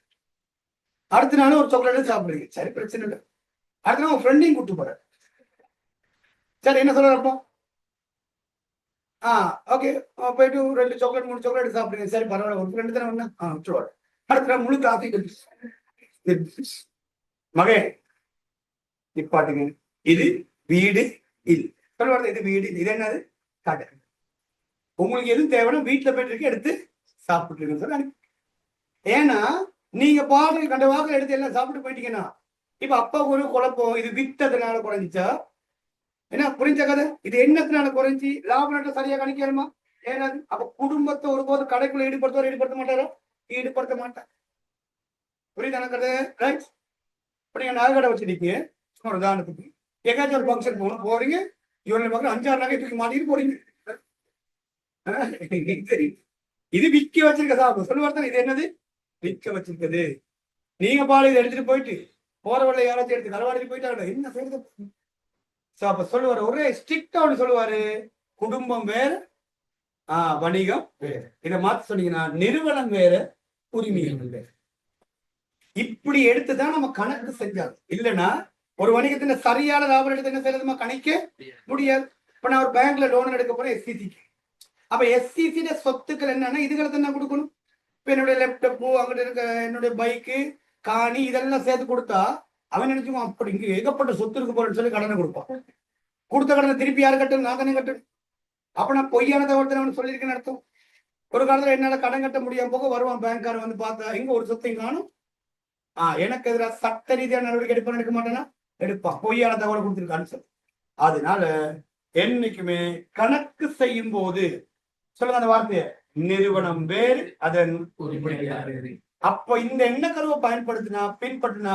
அடுத்த நாள் ஒரு சாக்லேட் எடுத்து சாப்பிடுறீங்க. சரி, பிரச்சனை இல்லை. அடுத்த நாள் உங்க ஃப்ரெண்டையும் கூட்டு போற. சரி, என்ன சொல்லுவாரப்பா? ஓகே, போயிட்டு 2 சாக்லேட் 3 சாக்லேட் எடுத்து சாப்பிடுங்க. சரி, பரவாயில்ல, ஒரு ஃப்ரெண்டு தானே ஒண்ணு. விட்டுருவாரு. அடுத்த நாள் முழு காஃபி மகே நிப்பாட்டுங்க. இது வீடு இல்லை சொல்லுவாரு. இது வீடு, இது என்னது? கடை. உங்களுக்கு எது தேவைன்னா வீட்டுல போயிட்டு எடுத்து சாப்பிட்டுருங்க சொல்ல. ஏன்னா நீங்க பாட்டு கண்ட வாக்கு எடுத்து எல்லாம் சாப்பிட்டு போயிட்டீங்கன்னா இப்ப அப்பா ஒரு குழப்பம். இது வித்ததுனால குறைஞ்சிச்சா என்ன? புரிஞ்ச கதை. இது என்னத்தினால குறைஞ்சி? லாப நட்டம் சரியா கணிக்கணுமா? ஏன்னா அப்ப குடும்பத்தை ஒருபோது கடைக்குள்ள ஈடுபடுத்த மாட்டாரோ? ஈடுபடுத்த மாட்டார். புரியுதான கதை? ரைட். இப்ப நீங்க நகை கடை வச்சிருக்கீங்க. ஒரு உதாரணத்துக்கு எங்காச்சும் ஒரு ஃபங்க்ஷன் போறீங்க. இவங்க பக்கம் 5-6 நகை தூக்கி மாட்டிட்டு போறீங்க. சரி, இது விற்க வச்சிருக்க சாப்பிடும் சொல்லுவார். இது என்னது? விற்க வச்சிருக்குது. நீங்க பால் இதை எடுத்துட்டு போயிட்டு போற வழியில யாராச்சும் எடுத்து களவாடிட்டு போயிட்டாங்க என்ன செய்யுது? அப்ப சொல்லுவாரு, ஒரே ஸ்ட்ரிக்டா ஒண்ணு சொல்லுவாரு, குடும்பம் வேற வணிகம் வேற. இதை மாத்தி சொன்னீங்கன்னா நிறுவனம் வேற உரிமையாளர் வேற. இப்படி எடுத்துதான் நம்ம கணக்கு செஞ்சாங்க. இல்லைன்னா ஒரு வணிகத்துல சரியான லாபம் எடுத்து என்ன செய்யறதுமா கணிக்க முடியாது. இப்ப நான் ஒரு பேங்க்ல லோன் எடுக்க போறேன் எஸ்சிசிக்கு. அப்ப எஸ்சிசி சொத்துக்கள் என்னன்னா இதுகளை தான் கொடுக்கணும். இப்ப என்னுடைய லேப்டாப்பு, அங்கிட்ட இருக்க என்னுடைய பைக்கு, காணி இதெல்லாம் சேர்த்து கொடுத்தா அவன் நினைச்சுமா அப்படி இங்க ஏகப்பட்ட சொத்து இருக்கு போறேன்னு சொல்லி கடனை கொடுப்பான். கொடுத்த கடனை திருப்பி யாரு கட்டணும்? நான் தானே கட்டணும். அப்ப நான் பொய்யானதை ஒருத்தர் அவன் சொல்லியிருக்கேன்னு அர்த்தம். ஒரு காலத்துல என்னால கடன் கட்ட முடியாம போக வருவான் பேங்க்காரன் வந்து பார்த்தா இங்க ஒரு சொத்தையும் காணும். எனக்கு எதிராக சட்ட ரீதியான நடவடிக்கை எடுப்பான்னு எடுக்க மாட்டேன்னா எடுப்பான். பொய்யான தகவலை கொடுத்துருக்கான்னு சொல்லி. அதனால என்னைக்குமே கணக்கு செய்யும் போது சொல்லுங்க அந்த வார்த்தைய, நிறுவனம் வேறு அதன் உரிமையாளர். அப்ப இந்த எண்ண கருவை பயன்படுத்தினா பின்பற்றினா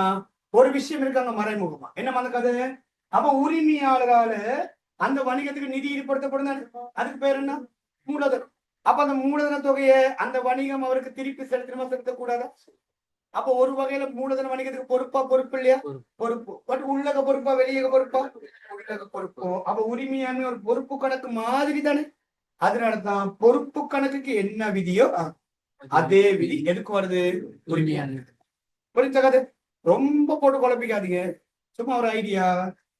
ஒரு விஷயம் இருக்காங்க மறைமுகமா. என்ன அந்த கதை? அப்ப உரிமையாளரால அந்த வணிகத்துக்கு நிதி ஈடுபடுத்தப்படும். அதுக்கு பேர் என்ன? மூலதனம். அப்ப அந்த மூலதன தொகையை அந்த வணிகம் அவருக்கு திருப்பி செலுத்தணுமா செலுத்தக்கூடாதா? அப்ப ஒரு வகையில மூலதன வணிகத்துக்கு பொறுப்பு இல்லையா? பொறுப்பு. பட் உள்ளக பொறுப்பா வெளியக பொறுப்பா? உள்ளக பொறுப்பு. அப்ப உரிமையாண்மை ஒரு பொறுப்பு கணக்கு மாதிரி தானே. அதனாலதான் பொறுப்பு கணக்குக்கு என்ன விதியோ அதே விதி எதுக்கு வருது? உரிமையாண்மை. புரிஞ்ச கதை? ரொம்ப போட்டு குழப்பிக்காதீங்க. சும்மா ஒரு ஐடியா.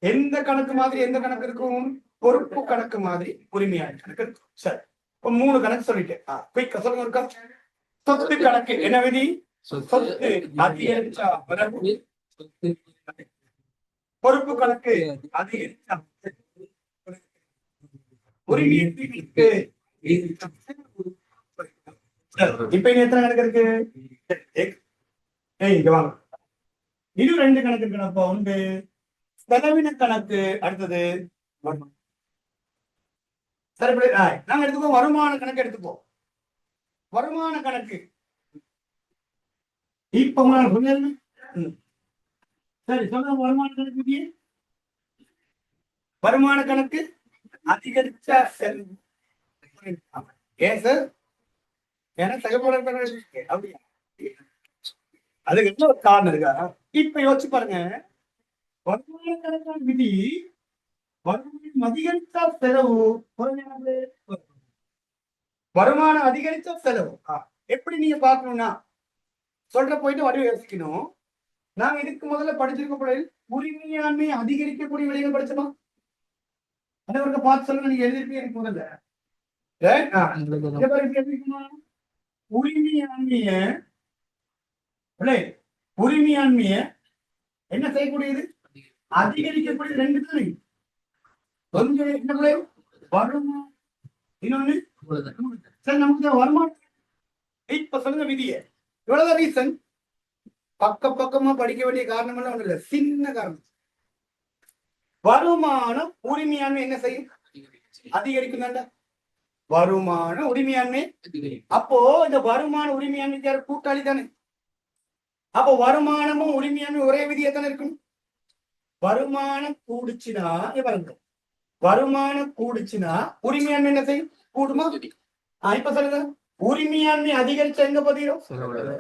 எந்த கணக்கு மாதிரி எந்த கணக்கு இருக்கும்? பொறுப்பு கணக்கு மாதிரி உரிமையாண்மை கணக்கு இருக்கும். சரி, இப்ப 3 கணக்கு சொல்லிட்டேன். குயிக்கா சொல்லுங்க இருக்கா? சொத்து கணக்கு என்ன விதி? சொத்து அதிகரிச்சா பொறுப்பு கணக்கு அதிகரிச்சா உரிமைக்கு. இப்ப எத்தனை கணக்கு இருக்கு? இங்க வாங்க. இது 2 கணக்கு இருக்கணும்ப்பா. ஒன்று செலவின கணக்கு, அடுத்தது சரி. நாங்க எடுத்துப்போம் வருமான கணக்கு எடுத்துப்போம். வருமான கணக்கு இப்ப சரி சொல்லுங்க. வருமான கணக்கு வருமான கணக்கு அதிகரிச்ச செலவு. ஏன் சார்? ஏன்னா தகவல் அப்படியா? அதுக்கு என்ன ஒரு காரணம் இருக்கா? இப்ப யோசிச்சு பாருங்க. வருமான கணக்கான விதி வருமானம் அதிகரித்தா செலவு குறையாது. வருமானம் அதிகரித்தா செலவு எப்படி நீங்க பார்க்கணும்னா சொல்ற போயிட்டு வடிவ யோசிக்கணும். நாங்க இதுக்கு முதல்ல படிச்சிருக்க போது உரிமையாண்மை அதிகரிக்கக்கூடிய விலைகள் படிச்சோமா? அனைவருக்கு பார்த்து சொல்லுங்க. நீங்க எழுதிருப்பீங்க முதல்ல. உரிமையாண்மைய உரிமையாண்மைய என்ன செய்யக்கூடியது? அதிகரிக்கக்கூடியது. ரெண்டு தானே. கொஞ்சம் என்ன வருமானம், இன்னொன்னு சரி நமக்கு வருமானம். இப்ப சொல்லுங்க விதிய. இவ்வளவுதான் ரீசன். பக்கமா படிக்க வேண்டிய காரணம் எல்லாம் ஒண்ணு இல்ல, சின்ன காரணம். வருமானம் உரிமையாண்மை என்ன செய்யும்? அதிகரிக்கும் தாண்டா வருமான உரிமையாண்மை. அப்போ இந்த வருமான உரிமையாண்மைக்கு யார்? கூட்டாளி தானே. அப்போ வருமானமும் உரிமையாண்மை ஒரே விதியா தானே இருக்கணும். வருமானம் கூடுச்சுன்னா வருமானம் கூடுச்சுன்னா உரிமையாண்மை என்ன செய்யும்? கூடுமா? இப்ப சொல்லுங்க. உரிமையாண்மை அதிகரிச்ச எங்க பதியும்?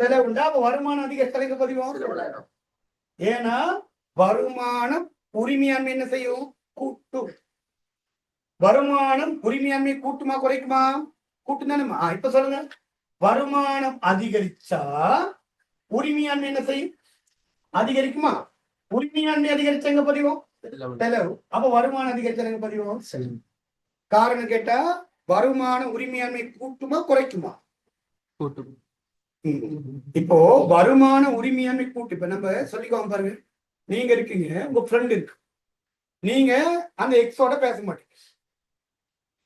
செலவுண்டா. அப்ப வருமானம் அதிகரிச்ச எங்க பதியும்? ஏன்னா வருமானம் உரிமையாண்மை என்ன செய்யும்? கூட்டும். வருமானம் உரிமையாண்மை கூட்டுமா குறைக்குமா? கூட்டும் தானேமா. இப்ப சொல்லுங்க. வருமானம் அதிகரிச்சா உரிமையாண்மை என்ன செய்யும்? அதிகரிக்குமா? உரிமையாண்மை அதிகரிச்ச எங்க பதிவும்? செலவு. அப்ப வருமானம் அதிகரிச்ச எங்க பதிவும்? காரணம் கேட்டா வருமான உரிமையாண்மை கூட்டுமா குறைக்குமா? கூட்டும். இப்போ வருமான உரிமையாண்மை கூட்டு. இப்ப நம்ம சொல்லிக்கோங்க பாருங்க. நீங்க இருக்கீங்க, உங்க ஃப்ரெண்ட் இருக்கு. நீங்க அந்த எக்ஸோட பேச மாட்டீங்க.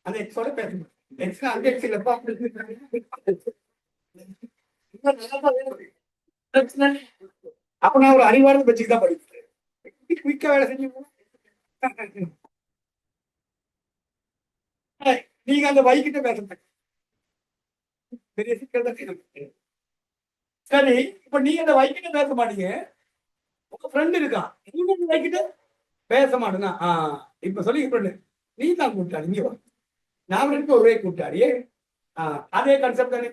அந்த எக்ஸோட பேச மாட்டீங்க. எக்ஸ்னா அந்த எக்ஸ் இல்லப்பா. அப்ப நான் ஒரு அறிவார்ந்த பட்சிக்கு தான் படிக்கிறேன். மிக்க வேலை செஞ்சு நீங்க அந்த வைக்கிட்ட பேச மாட்டீங்க. பெரிய சிக்கல் தான். சரி, இப்ப நீங்க அந்த வைக்கிட்ட பேச மாட்டீங்க. உங்க ஃப்ரெண்ட் இருக்கான், நீங்க அந்த வைக்கிட்ட பேச மாட்டேன்னா இப்ப சொல்லி ஃப்ரெண்டு நீ தான் கூட்டாளி. இங்க வா, நான் இருக்க ஒரே கூட்டாளி. அதே கான்செப்ட் தானே.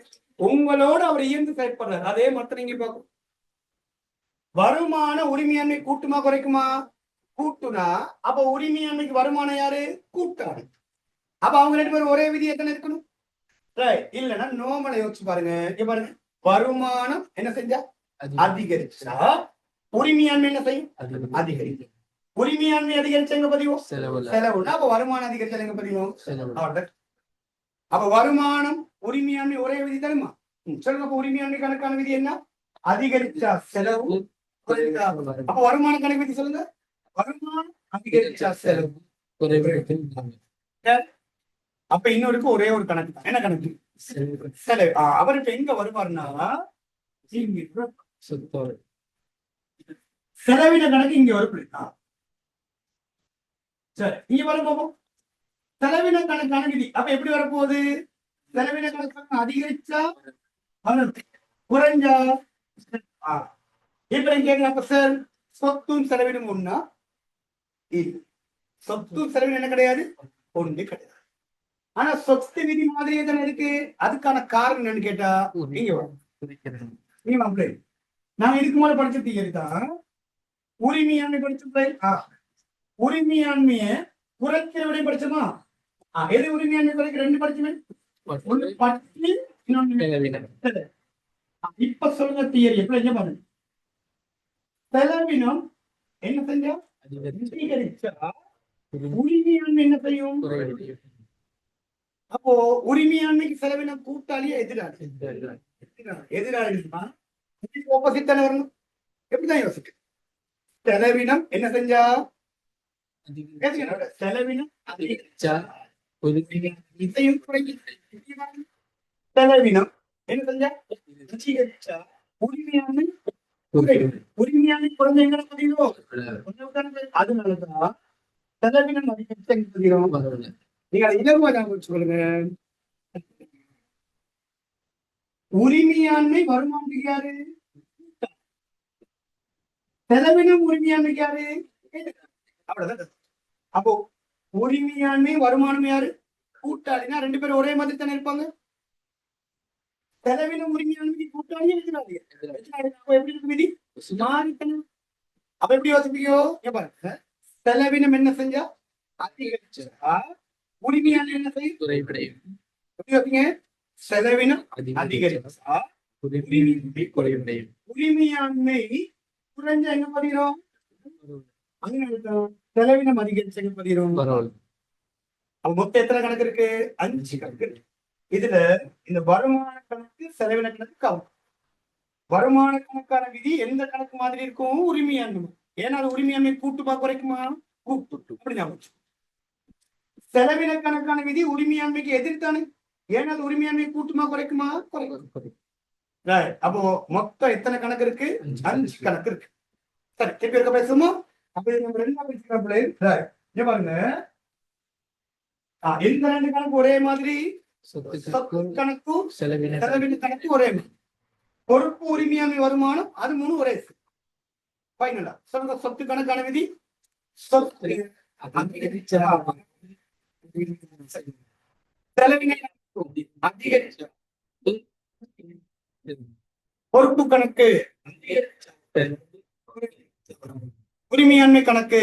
உங்களோட அவர் இயந்து செயல்படுறாரு. அதே மட்டும் நீங்க பார்க்கும். வருமான உரிமையாண்மை கூட்டுமா குறைக்குமா? கூட்டுனா அப்ப உரிமையாண்மைக்கு வருமானம் யாரு? கூட்டாளி. அப்ப அவங்க ரெண்டு பேரும் ஒரே விதி எத்தனை இருக்கணும்? இல்லைன்னா நோமலை யோசிச்சு பாருங்க. இங்க பாருங்க. வருமானம் என்ன செஞ்சா? அதிகரிச்சா உரிமையாண்மை என்ன செய்யும்? அதிகரிக்கும். உரிமையாண்மை அதிகரிச்ச எங்க பதிவும்? செலவுனா அப்ப வருமானம் அதிகரிச்சா எங்க பதிவும்? அப்ப வருமானம் உரிமையாண்மை ஒரே விதி தருமா? சொல்லுங்க. அப்ப உரிமையாண்மை கணக்கான விதி என்ன? அதிகரிச்சா செலவு. அப்ப வருமான கணக்கு விதி சொல்லுங்க. வருமானம் அதிகரிச்சா செலவு. அப்ப இன்னொருக்கு ஒரே ஒரு கணக்கு தான். என்ன கணக்கு? செலவு. அவர் இப்ப எங்க வருவார்னா செலவின கணக்கு இங்க வரும். சரி, இங்க வர போகும் செலவின கணக்கான விதி. அப்ப எப்படி வரப்போகுது? செலவின கணக்கான அதிகரிச்சா குறைஞ்சா? இப்ப கேட்கலாம் சார், சொத்தும் செலவினம் ஒண்ணா? சொத்தும் செலவினம் என்ன கிடையாது? ஒண்ணு கிடையாது. ஆனா சொத்து விதி மாதிரியே தானே இருக்கு. அதுக்கான காரணம் என்னன்னு கேட்டா நான் இதுக்கு மேல படிச்ச தியரி தான் உரிமையாண்மை படிச்ச. உரிமையாண்மைய குறைக்கிற விட படிச்சோமா? எது உரிமையாண்மை குறைக்க? ரெண்டு படிச்சுமே. ஒண்ணு பற்றி, இன்னொன்னு. இப்ப சொல்லுங்க தியரி எப்படி என்ன பாருங்க. செலவினம் என்ன செஞ்சா? அதிகரிச்சா உரிமையாண்மை என்ன செய்யும்? அப்போ உரிமையாண்மைக்கு செலவினம் கூட்டாளியா எதிராளி? எதிராளிமா ஆப்போசிட் தானே வரணும். எப்படிதான் யோசிக்க? செலவினம் என்ன செஞ்சா? செலவினம் அதிகரிச்சா இதையும் செலவினம் என்ன செஞ்சா? அதிகரிச்சா உரிமையாண்மை உரிமையாண்மை குறைஞ்ச எங்க பதிகிறோம்? அதனாலதான் செலவினம் அதிகரிச்சா எங்க பதிகிறோம்? நீங்க அதை இலகுவா ஞாபகம் சொல்லுங்க. உரிமையாண்மை வருமானத்துக்கு யாரு? செலவினம் உரிமையாண்மைக்கு யாரு? அவ்வளவுதான். அப்போ உரிமையாண்மை வருமானம் யாரு? கூட்டாளினா ரெண்டு பேரும் ஒரே மாதிரி தானே இருப்பாங்க. செலவின உரிமையாண்மைக்கு கூட்டாளி இருக்கிறாங்க. அப்ப எப்படி இருக்கு விதி? மாறித்தனம். அப்ப எப்படி யோசிப்பீங்க? பாருங்க, செலவினம் என்ன செஞ்சா அதிகரிச்சா, உரிமையாண்மை என்ன செய்யும்? குறைவடையும். எப்படி யோசிங்க? செலவினம் அதிகரிச்சா குறைவடையும். உரிமையாண்மை குறைஞ்சா எங்க பதிகிறோம்? செலவினம் அதிகரிச்சு எங்க பதிகிறோம்? அப்ப மொத்தம் எத்தனை கணக்கு இருக்கு? 5 கணக்கு இருக்கு. இதுல இந்த வருமான கணக்கு, செலவின கணக்கு கவனம். வருமான கணக்கான விதி எந்த கணக்கு மாதிரி இருக்கும்? உரிமையாண்மை. ஏன்னா அது உரிமையாண்மை கூட்டுமா குறைக்குமா? கூட்டு. அப்படி ஞாபகம். செலவின கணக்கான விதி உரிமையாண்மைக்கு எதிர்த்தானே. ஏன்னா அது உரிமையாண்மை கூட்டுமா குறைக்குமா? குறைக்கும். அப்போ மொத்தம் எத்தனை கணக்கு இருக்கு? 5 கணக்கு இருக்கு. சரி, திருப்பி இருக்க பேசுமா? அப்ப நம்ம ரெண்டா பேசுறோம் பாருங்க. இந்த 2 கணக்கு ஒரே மாதிரி, சொத்து கணக்கும் செலவின கணக்கு ஒரே மாதிரி. பொறுப்பு உரிமையாண்மை வருமானம் அது 3 ஒரே ஃபைனலா சொல்லுங்க. சொத்து கணக்கான விதி சொத்து செலவின அதிகரிச்சா, பொறுப்பு கணக்கு உரிமையாண்மை கணக்கு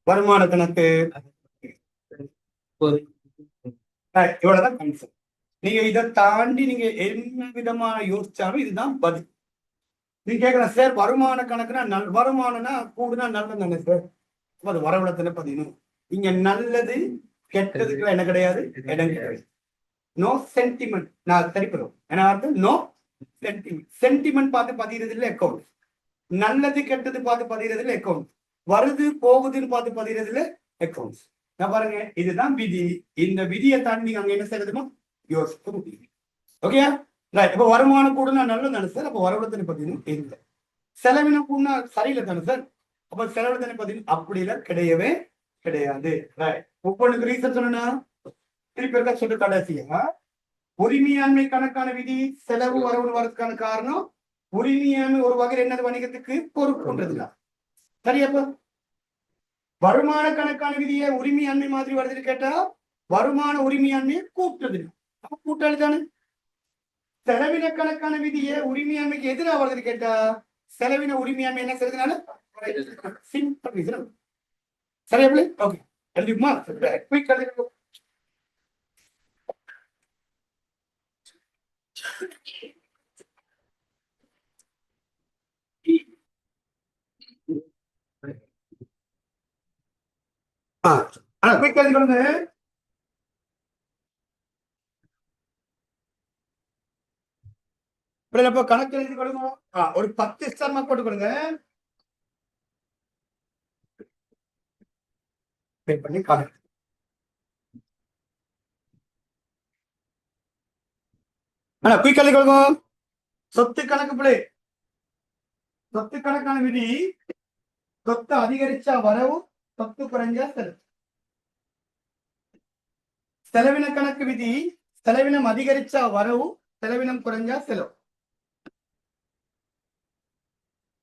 வருமான கணக்கு இவ்வளவுதான் கன்செப்ட். நீங்க இதை தாண்டி நீங்க என்ன விதமான யோசிச்சாலும் இதுதான் பதில். நீங்க கேட்கலாம் சார், வருமான கணக்குனா வருமானம்னா கூடுனா நல்லது தானே சார்? அது வரவுளத்துல பதியணும். இங்க நல்லது கெட்டதுக்கு என்ன கிடையாது, இடம் கிடையாது. No sentiment. நான் சரிப்படுறோம். ஏன்னா நோ சென்டிமெண்ட். சென்டிமெண்ட் பார்த்து பதிகிறது இல்லை அக்கௌண்ட். நல்லது கெட்டது பார்த்து பதிகிறது இல்லை அக்கௌண்ட். வருது போகுதுன்னு பார்த்து பதிகிறது இல்லை அக்கௌண்ட்ஸ். நான் பாருங்க, இதுதான் விதி. இந்த விதியை தாண்டி நீங்க அங்க என்ன செய்யறதுமா யோசிக்க முடியும். Okay right. இப்ப வருமானம் கூடனா நல்லது தானே சார்? அப்ப வரவுளத்தனை பதினும் இல்லை. செலவினம் கூடனா சரியில்லை தானே சார்? அப்ப செலவினத்தனை பதினும் அப்படி இல்லை, கிடையவே கிடையாது. ஒவ்வொன்றுக்கு ரீசன் சொன்னா திருப்பி இருக்க சொல்லு. கடைசியா உரிமையாண்மை கணக்கான விதி செலவு வரவு வரதுக்கான காரணம் உரிமையாண்மை ஒரு வகையில் என்னது வணிகத்துக்கு பொறுப்புன்றதுதான். சரியாப்ப வருமான கணக்கான விதியை உரிமையாண்மை மாதிரி வருதுன்னு கேட்டா வருமான உரிமையாண்மையை கூட்டுறது. அப்ப கூட்டாளி தானே. செலவின கணக்கான விதியை உரிமையாண்மைக்கு எதிராக வருதுன்னு கேட்டா செலவின உரிமையாண்மை என்ன செய்யறதுனால சிம்பிள் ரீசன். சரியாப்ல? ஓகே, எழுதிக்குமா? குயிக் எழுதி கொடுங்க. கணக்கு எழுதி கொடுங்க. ஒரு 10 ஸ்டார் மார்க் போட்டு கொடுங்க. பண்ணி கணக்கு குயிக் எழுதி கொடுங்க. சொத்து கணக்கு பிள்ளை. சொத்து கணக்கான விதி சொத்து அதிகரிச்சா வரவு, சொத்து குறைஞ்சா செலவு. செலவின கணக்கு விதி செலவினம் அதிகரிச்சா வரவு, செலவினம் குறைஞ்சா செலவு.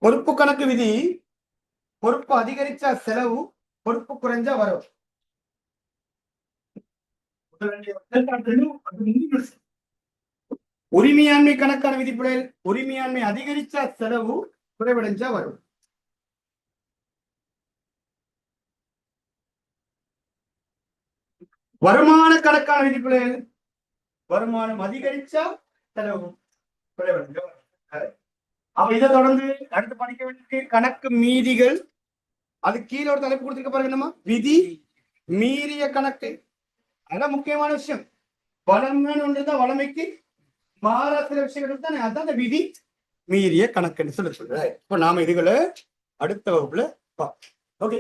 பொறுப்பு கணக்கு விதி பொறுப்பு அதிகரிச்சா செலவு, பொறுப்பு குறைஞ்சா வரவு. உரிமையாண்மை கணக்கான விதிப்படையில் உரிமையாண்மை அதிகரிச்சா செலவு, குறைவடைஞ்சா வரவு. வருமான கணக்கான விதிப்படையில் வருமானம் அதிகரிச்சா செலவு, குறைவடைஞ்சா வரவு. அப்ப இதை தொடர்ந்து அடுத்து படிக்க வேண்டிய கணக்கு மீதிகள். அது கீழே ஒரு தலைப்பு கொடுத்துருக்க பாருங்க, என்னமா விதி மீறிய கணக்கு. அதான் முக்கியமான விஷயம். வளமையான ஒன்றுதான் வளமைக்கு மாறா சில விஷயங்கள் தானே, அதான் அந்த விதி மீறிய கணக்குன்னு சொல்ல சொல்றேன். இப்ப நாம இதுகளை அடுத்த வகுப்புல பார்ப்போம். ஓகே.